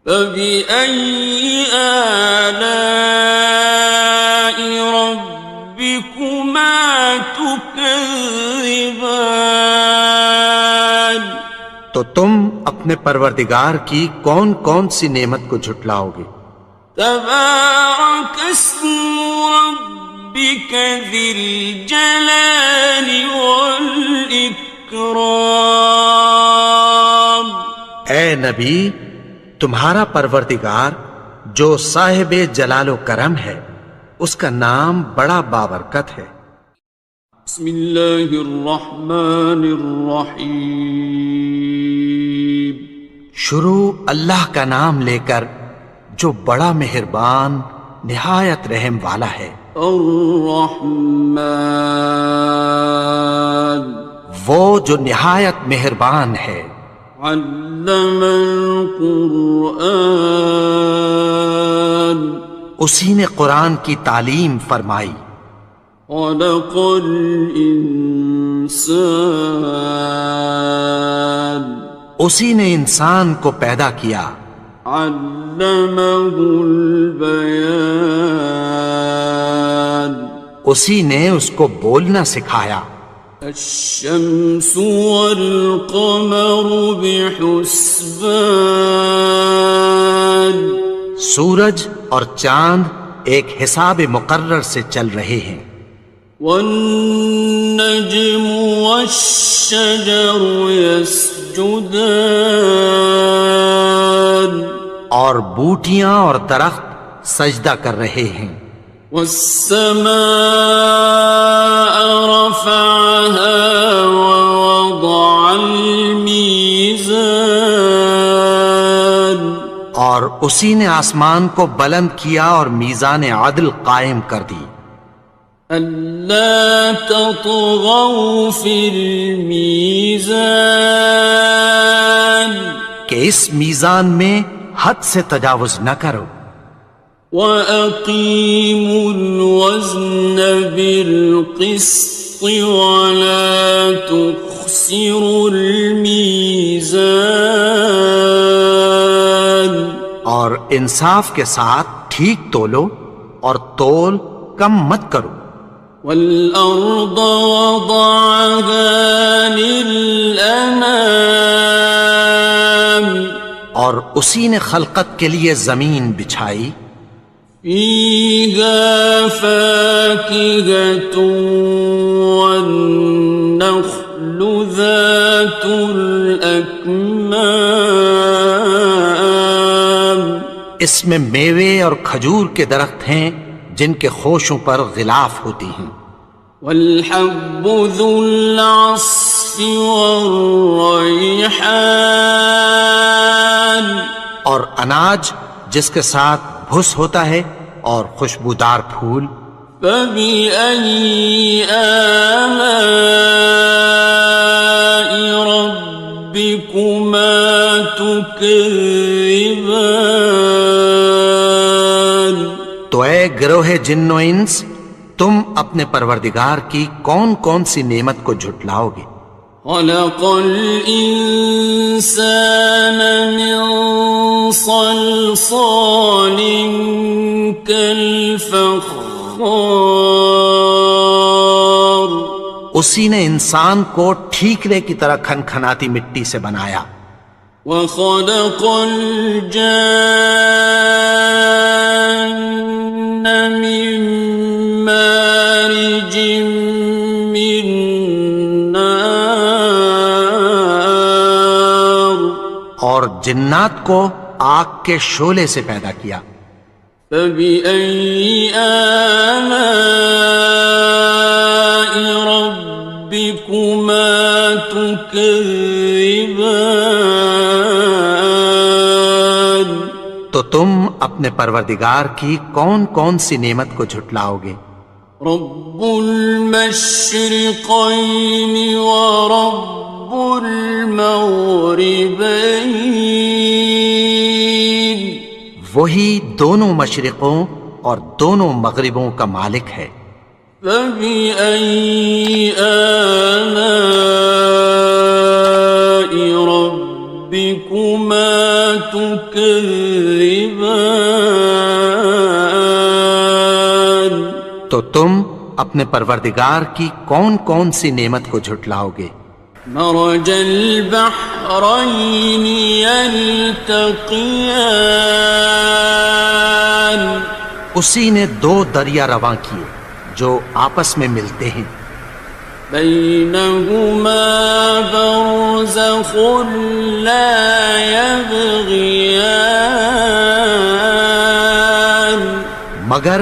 فبأي آلاء ربكما تكذبان؟ تو تم اپنے پروردگار کی کون کون سی نعمت کو جھٹلاؤ گے؟ تبارك اسم ربك ذي الجلال والإكرام۔ اے نبی، تمہارا پروردگار جو صاحب جلال و کرم ہے، اس کا نام بڑا بابرکت ہے۔ بسم اللہ الرحمن الرحیم۔ شروع اللہ کا نام لے کر جو بڑا مہربان نہایت رحم والا ہے۔ الرحمن، وہ جو نہایت مہربان ہے۔ علم القرآن، اسی نے قرآن کی تعلیم فرمائی۔ خلق الانسان، اسی نے انسان کو پیدا کیا۔ علمہ البیان، اسی نے اس کو بولنا سکھایا۔ الشمس والقمر بحسبان، سورج اور چاند ایک حساب مقرر سے چل رہے ہیں۔ والنجم والشجر يسجدان، اور بوٹیاں اور درخت سجدہ کر رہے ہیں۔ والسماء رفعها ووضع الميزان، اور اسی نے آسمان کو بلند کیا اور میزان عدل قائم کر دی۔ ألا تطغوا في الميزان، کہ اس میزان میں حد سے تجاوز نہ کرو۔ وَأَقِيمُوا الْوَزْنَ بِالْقِسْطِ وَلَا تُخْسِرُوا الْمِيزَانَ، اور انصاف کے ساتھ ٹھیک تولو اور تول کم مت کرو۔ وَالْأَرْضَ وَضَعَهَا لِلْأَنَامِ، اور اسی نے خلقت کے لیے زمین بچھائی۔ فِيهَا فَاكِهَةٌ وَالنَّخْلُ ذَاتُ الْأَكْمَامِ، اس میں میوے اور کھجور کے درخت ہیں جن کے خوشوں پر غلاف ہوتی ہیں۔ وَالْحَبُّ ذُو الْعَصْفِ وَالرَّيْحَانِ، اور اناج جس کے ساتھ بھس ہوتا ہے اور خوشبودار پھول۔ فَبِأَيِّ آلَاءِ رَبِّكُمَا تُكَذِّبَانِ؟ تو اے گروہ جن و انس، تم اپنے پروردگار کی کون کون سی نعمت کو جھٹلاؤ گے؟ خلق الإنسان من صلصال كالفخار اسی نے انسان کو ٹھیکرے کی طرح کھنکھناتی مٹی سے بنایا. وخلق الجان من مارج من نار اور جنات کو آگ کے شعلے سے پیدا کیا. فبأي آلاء ربكما تكذبان تو تم اپنے پروردگار کی کون کون سی نعمت کو جھٹلاؤ گے؟ رب المشرقين ورب المغربين وہی دونوں مشرقوں اور دونوں مغربوں کا مالک ہے. فبأي آلاء ربكما تكذبان تو تم اپنے پروردگار کی کون کون سی نعمت کو جھٹلاؤ گے؟ مرج البحرين يلتقيان اسی نے دو دریا رواں کیے جو آپس میں ملتے ہیں. بينهما برزخ لا يبغيان مگر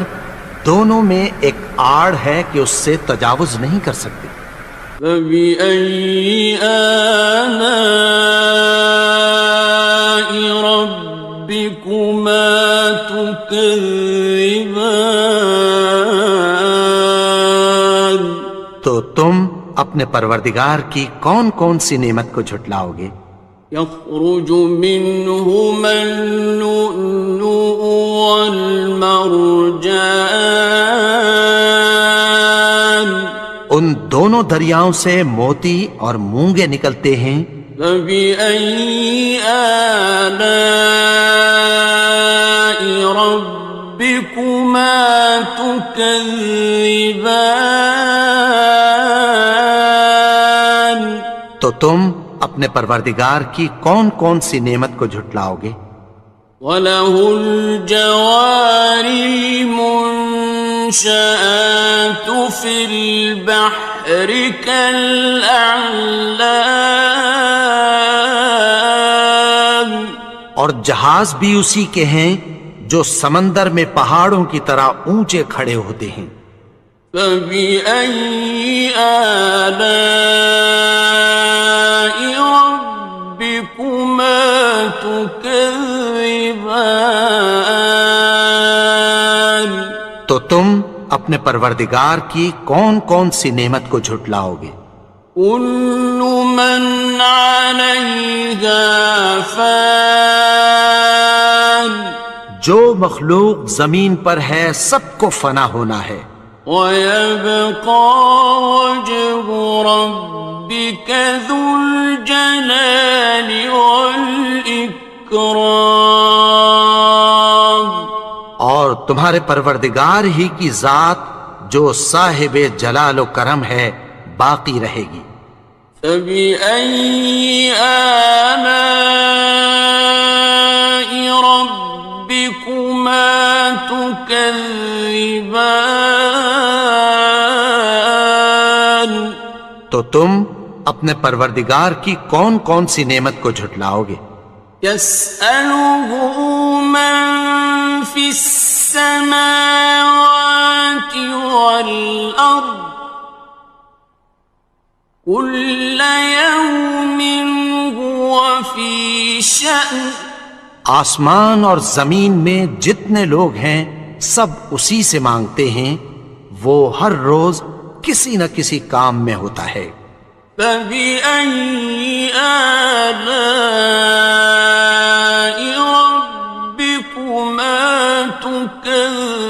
دونوں میں ایک آڑ ہے کہ اس سے تجاوز نہیں کر سکتے. فبأي آلاء ربكما تكذبان تو تم اپنے پروردگار کی کون کون سی نعمت کو جھٹلاؤ گے؟ يخرج منهما اللؤلؤ والمرجان ان دونوں دریاؤں سے موتی اور مونگے نکلتے ہیں. فبأي آلاء ربكما تكذبان تو تم اپنے پروردگار کی کون کون سی نعمت کو جھٹلاؤ گے؟ وَلَهُ الْجَوَارِ الْمُنشَآتُ فِي الْبَحْرِ كَالْأَعْلَامِ اور جہاز بھی اسی کے ہیں جو سمندر میں پہاڑوں کی طرح اونچے کھڑے ہوتے ہیں. فَبِأَيِّ آلَاءِ رَبِّكُمَا تُكَذِّبَانِ تو تم اپنے پروردگار کی کون کون سی نعمت کو جھٹلاؤ گے؟ كُلُّ مَنْ عَلَيْهَا فَانٍ جو مخلوق زمین پر ہے سب کو فنا ہونا ہے. وَيَبْقَى وَجْهُ رَبِّكَ ذُو الْجَلَالِ وَالْإِكْرَامِ اور تمہارے پروردگار ہی کی ذات جو صاحب جلال و کرم ہے باقی رہے گی. فَبِأَيِّ آلَاءِ رَبِّكُمَا تُكَذِّبَانِ تو تم اپنے پروردگار کی کون کون سی نعمت کو جھٹلاؤ گے؟ يَسْأَلُهُ مَن فِي السَّمَاوَاتِ وَالْأَرْضِ كُلَّ يَوْمٍ هُوَ فِي شَأْنٍ آسمان اور زمین میں جتنے لوگ ہیں سب اسی سے مانگتے ہیں، وہ ہر روز کسی نہ کسی کام میں ہوتا ہے. فَبِأَيِّ آلَاءِ رَبِّكُمَا تُكَذِّبَانِ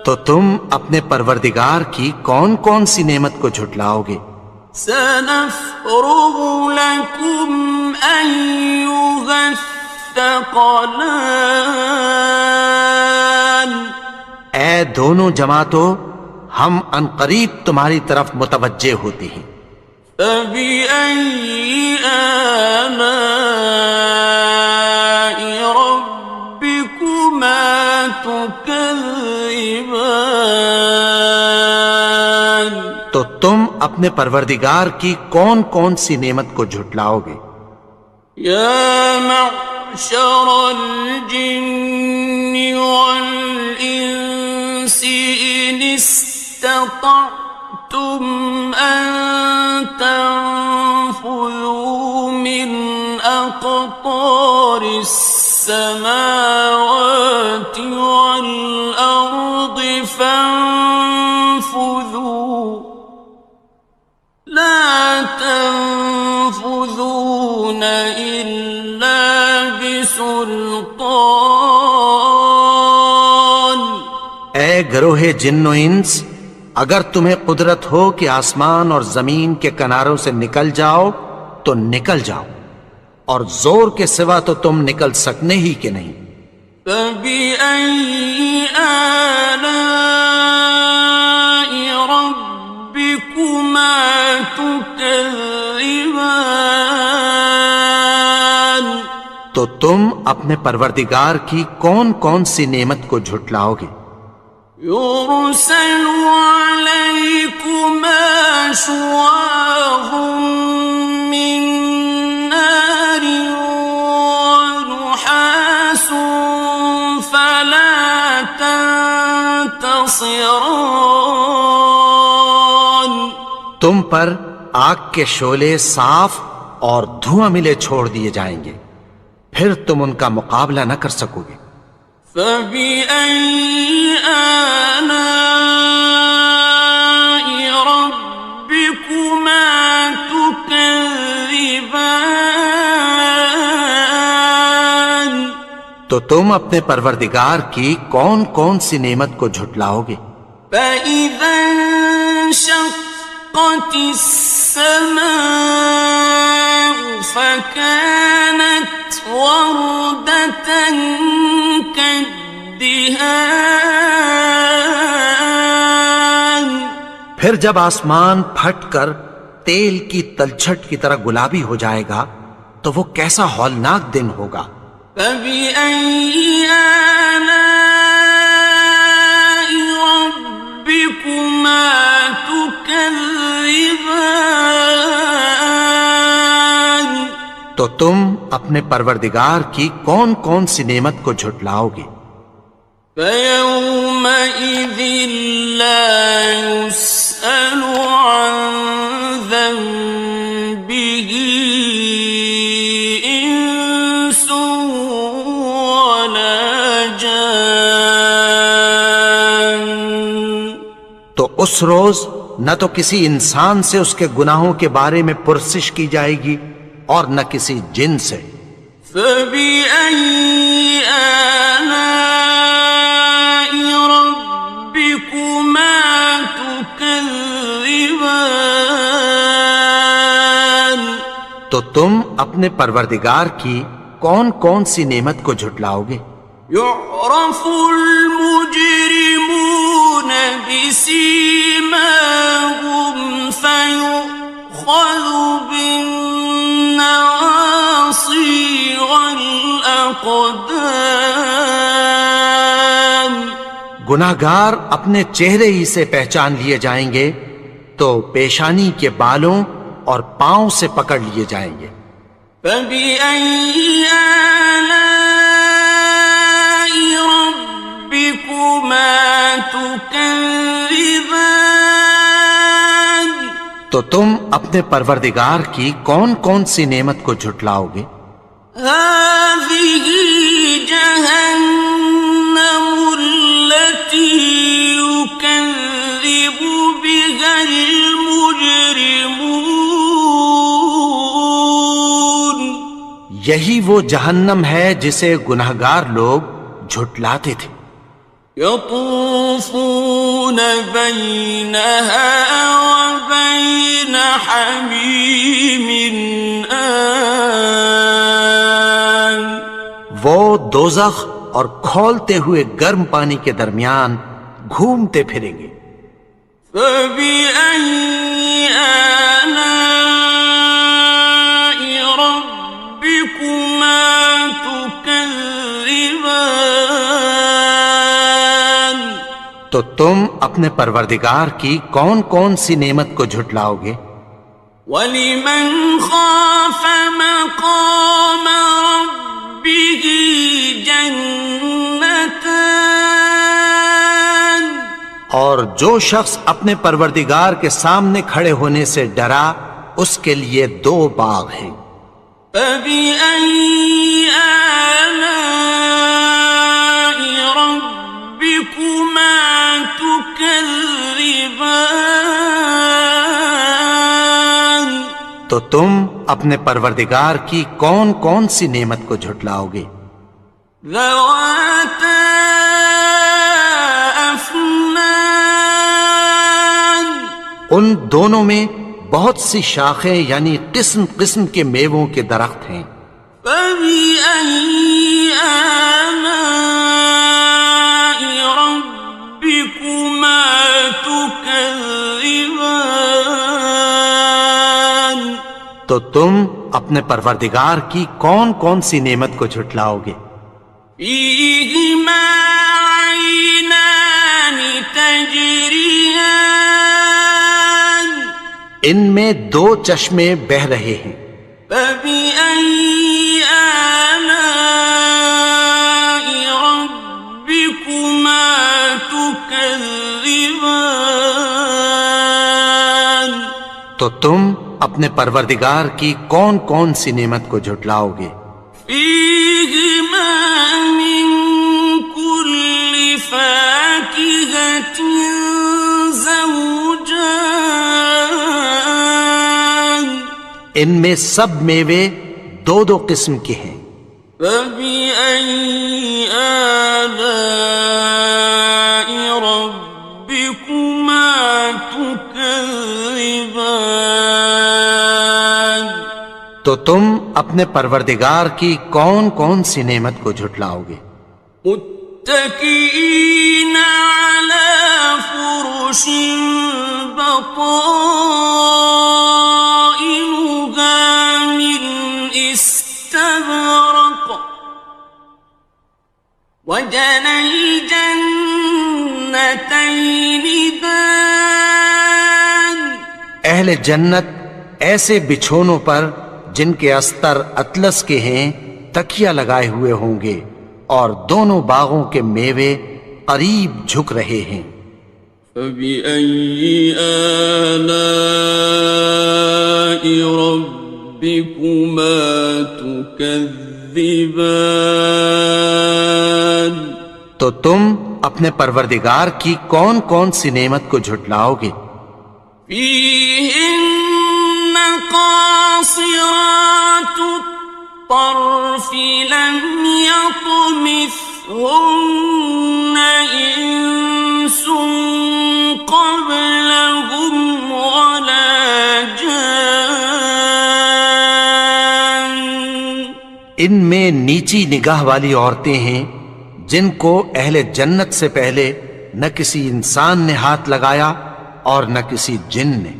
تو تم اپنے پروردگار کی کون کون سی نعمت کو جھٹلاؤ گے؟ سنفرغ لكم أيها الثقلان اے دونوں جماعتوں، ہم عنقریب تمہاری طرف متوجہ ہوتے ہیں۔ فبأي آلاء ربكما تكذبان تو تم اپنے پروردگار کی کون کون سی نعمت کو جھٹلاؤ گے؟ يا معشر الجن والإنس إن استطعتم أن تنفذوا من أقطار السماوات والأرض فانفذوا لا تنفذون إلا بسلطان اے گروہ جن و انس، اگر تمہیں قدرت ہو کہ آسمان اور زمین کے کناروں سے نکل جاؤ تو نکل جاؤ، اور زور کے سوا تو تم نکل سکنے ہی کہ نہیں۔ فبأي آلاء ربكما تكذبان تو تم اپنے پروردگار کی کون کون سی نعمت کو جھٹلاؤ گے؟ يرسل عليكما شواظ من نار ونحاس فلا تنتصران تم پر آگ کے شعلے صاف اور دھواں ملے چھوڑ دیے جائیں گے، پھر تم ان کا مقابلہ نہ کر سکو گے۔ فبأي آلاء ربكما تكذبان تو تم اپنے پروردگار کی کون کون سی نعمت کو جھٹلاؤ گے؟ فإذا انشقت السماء فكانت وردة كالدهان پھر جب آسمان پھٹ کر تیل کی تلچھٹ کی طرح گلابی ہو جائے گا تو وہ کیسا ہولناک دن ہوگا۔ فبأي آلاء ربكما تكذبان تو تم اپنے پروردگار کی کون کون سی نعمت کو جھٹلاؤ گے؟ فيومئذ لا يسأل عن ذنبه إنس ولا جان تو اس روز نہ تو کسی انسان سے اس کے گناہوں کے بارے میں پرسش کی جائے گی اور نہ کسی جن سے۔ فبأي آلاء ربكما تكذبان تو تم اپنے پروردگار کی کون کون سی نعمت کو جھٹلاؤ گے؟ يعرف المجرمون بسيماهم فيؤخذ بالنواصي والأقدام گناہگار اپنے چہرے ہی سے پہچان لیے جائیں گے تو پیشانی کے بالوں اور پاؤں سے پکڑ لیے جائیں گے۔ فبأي آلاء ربكما تكذبان تو تم اپنے پروردگار کی کون کون سی نعمت کو جھٹلاؤ گے؟ هذه جهنم التي يكذب بها المجرمون یہی وہ جہنم ہے جسے گناہگار لوگ جھٹلاتے تھے۔ يطوفون بينها وبين حميم آن. وہ دوزخ اور کھولتے ہوئے گرم پانی کے درمیان گھومتے پھریں گے. فبأي آلاء ربكما تكذبان. تو تم اپنے پروردگار کی کون کون سی نعمت کو جھٹلاؤ گے؟ وَلِمَنْ خَافَ مَقَامَ رَبِّهِ جَنَّتَانِ. اور جو شخص اپنے پروردگار کے سامنے کھڑے ہونے سے ڈرا اس کے لیے 2 باغ ہیں. فَبِأَيِّ آلَاءِ رَبِّكُمَا تُكَذِّبَانِ. تو تم اپنے پروردگار کی کون کون سی نعمت کو جھٹلاؤ گے؟ ذَوَاتَا أَفْنَانٍ. ان دونوں میں بہت سی شاخیں یعنی قسم قسم کے میووں کے درخت ہیں. فَبِأَيِّ آلَاءِ رَبِّكُمَا تُكَذِّبَانِ. تو تم اپنے پروردگار کی کون کون سی نعمت کو جھٹلاؤ گے؟ فِيهِمَا عَيْنَانِ تَجْرِيَانِ. ان میں 2 چشمے بہہ رہے ہیں. فَبِأَيِّ آلَاءِ رَبِّكُمَا تُكَذِّبَانِ. تو تم اپنے پروردگار کی کون کون سی نعمت کو جھٹلاؤ گے؟ فِيهِمَا مِن كُلِّ فَاكِهَةٍ زَوْجَانِ. ان میں سب میوے 2 قسم کے ہیں. فَبِأَيِّ آلَاءِ رَبِّكُمَا تُكَذِّبَانِ. تو تم اپنے پروردگار کی کون کون سی نعمت کو جھٹلاؤ گے؟ متكئين على فرش بطائنها من استبرق وجنى الجنتين دان. اہل جنت ایسے بچھونوں پر جن کے استر اطلس کے ہیں تکیہ لگائے ہوئے ہوں گے اور دونوں باغوں کے میوے قریب جھک رہے ہیں. فَبِأَيِّ آلَاءِ رَبِّكُمَا تُكَذِّبَانِ. تو تم اپنے پروردگار کی کون کون سی نعمت کو جھٹلاؤ گے؟ فِيهِنَّ قَاصِرَاتُ الطَّرْفِ لَمْ يَطْمِثْهُنَّ إِنسٌ قَبْلَهُمْ وَلَا جَانٌّ. ان میں نیچی نگاہ والی عورتیں ہیں جن کو اہل جنت سے پہلے نہ کسی انسان نے ہاتھ لگایا اور نہ کسی جن نے.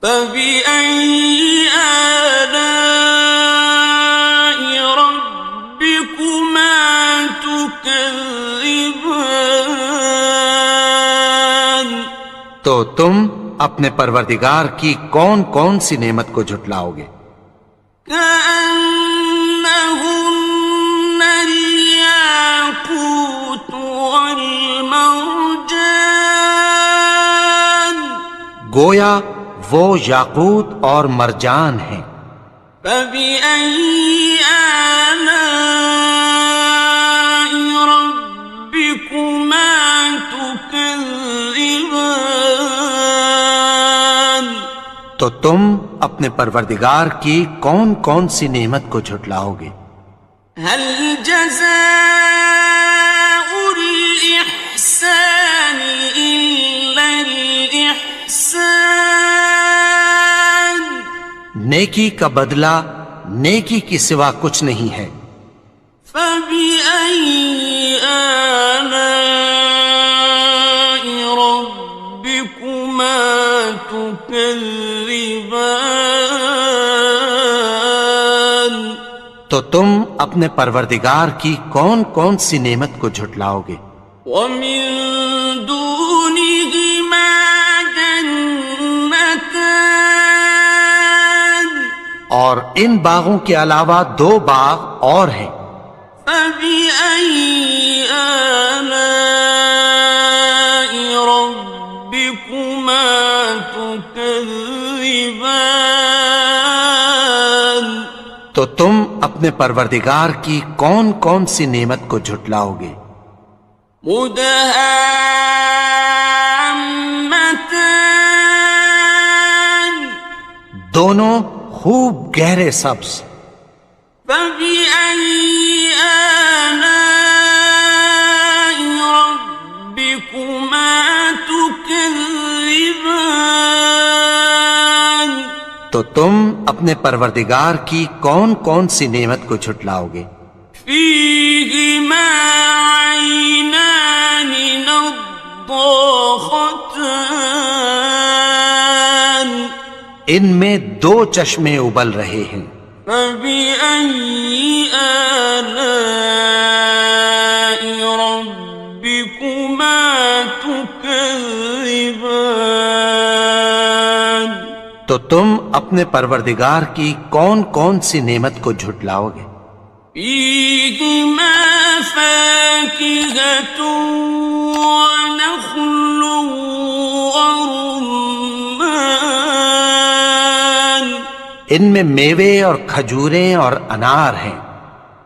فَبِأَيِّ آلَاءِ رَبِّكُمَا تُكَذِّبَانِ. تو تم اپنے پروردگار کی کون کون سی نعمت کو جھٹلاؤ گے؟ كَأَنَّهُنَّ الْيَاقُوتُ وَالْمَرْجَانُ. گویا وہ یاقوت اور مرجان ہیں. فَبِأَيِّ آلَاءِ رَبِّكُمَا تُكَذِّبَانِ. تو تم اپنے پروردگار کی کون کون سی نعمت کو جھٹلاؤ گے؟ هَلْ جَزَاءُ الْإِحْسَانِ نیکی کا بدلہ نیکی کی سوا کچھ نہیں ہے۔ فَبِأَيِّ آلَاءِ رَبِّكُمَا تُكَذِّبَانِ؟ تو تم اپنے پروردگار کی کون کون سی نعمت کو جھٹلاؤ گے؟ وَمِن دُونِهِمَا جَنَّتَانِ، اور ان باغوں کے علاوہ دو باغ اور ہیں۔ فَبِأَيِّ آلَاءِ رَبِّكُمَا تُكَذِّبَانِ؟ تو تم اپنے پروردگار کی کون کون سی نعمت کو جھٹلاؤ گے؟ مُدْهَامَّتَانِ، دونوں خوب گہرے سبز۔ فَبِأَيِّ آلَاءِ رَبِّكُمَا تُكَذِّبَانِ؟ تو تم اپنے پروردگار کی کون کون سی نعمت کو جھٹلاؤ گے؟ فِيهِمَا عَيْنَانِ نَضَّاخَتَانِ، ان میں دو چشمے ابل رہے ہیں۔ فَبِأَيِّ آلَاءِ رَبِّكُمَا تُكَذِّبَانِ؟ تو تم اپنے پروردگار کی کون کون سی نعمت کو جھٹلاؤ گے؟ فِيهِمَا فَاكِهَةٌ وَنَخْلٌ وَرُمَّانٌ، ان میں میوے اور کھجوریں اور انار ہیں۔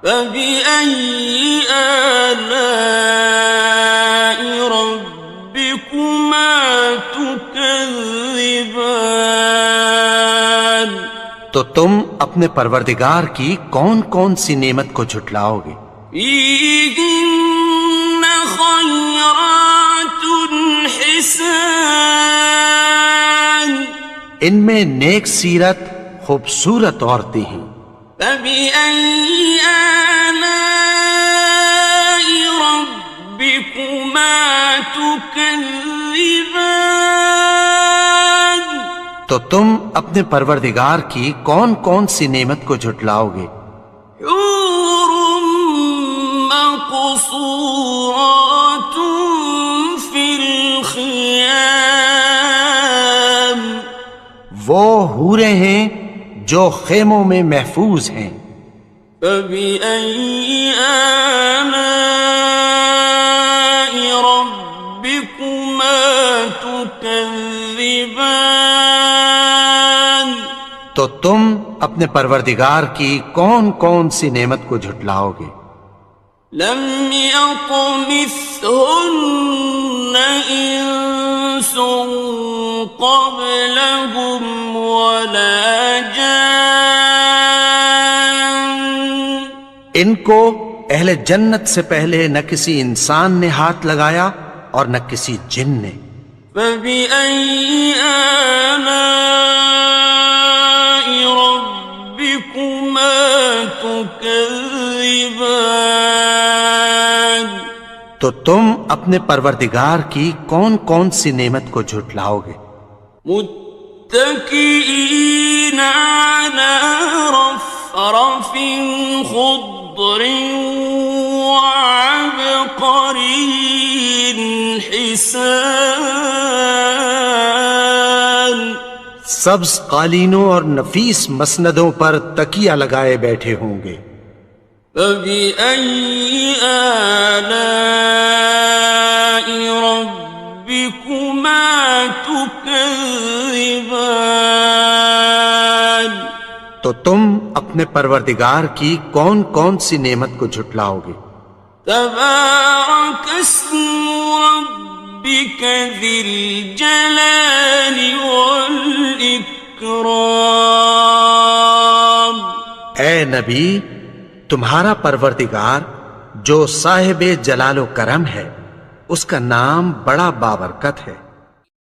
فَبِأَيِّ آلَاءِ رَبِّكُمَا تُكَذِّبَانِ؟ تو تم اپنے پروردگار کی کون کون سی نعمت کو جھٹلاؤ گے؟ فِيهِنَّ خَيْرَاتٌ حِسَانٌ، ان میں نیک سیرت خوبصورت عورتیں ہیں۔ فَبِأَيِّ آلَاءِ رَبِّكُمَا تُكَذِّبَانِ؟ تو تم اپنے پروردگار کی کون کون سی نعمت کو جھٹلاؤ گے؟ حور مقصورات فی الخیام، وہ حوریں ہیں جو خیموں میں محفوظ ہیں۔ فَبِأَيِّ آلَاءِ رَبِّكُمَا تُكَذِّبَانِ؟ تو تم اپنے پروردگار کی کون کون سی نعمت کو جھٹلاؤ گے؟ لم يطمثهن انس قبلهم ولا جان، ان کو اہل جنت سے پہلے نہ کسی انسان نے ہاتھ لگایا اور نہ کسی جن نے۔ فَبِأَيِّ آلَاءِ رَبِّكُمَا تُكَذِّبَانِ؟ تو تم اپنے پروردگار کی کون کون سی نعمت کو جھٹلاؤ گے؟ متكئين على رفرف خضر وعبقري حسان، سبز قالینوں اور نفیس مسندوں پر تکیہ لگائے بیٹھے ہوں گے۔ فَبِأَيِّ آلَاءِ رَبِّكُمَا تُكَذِّبَانِ؟ تو تم اپنے پروردگار کی کون کون سی نعمت کو جھٹلاؤ گے؟ تبارک اسم ربک ذی الجلال والاکرام، اے نبی، تمہارا پروردگار جو صاحب جلال و کرم ہے، اس کا نام بڑا بابرکت ہے۔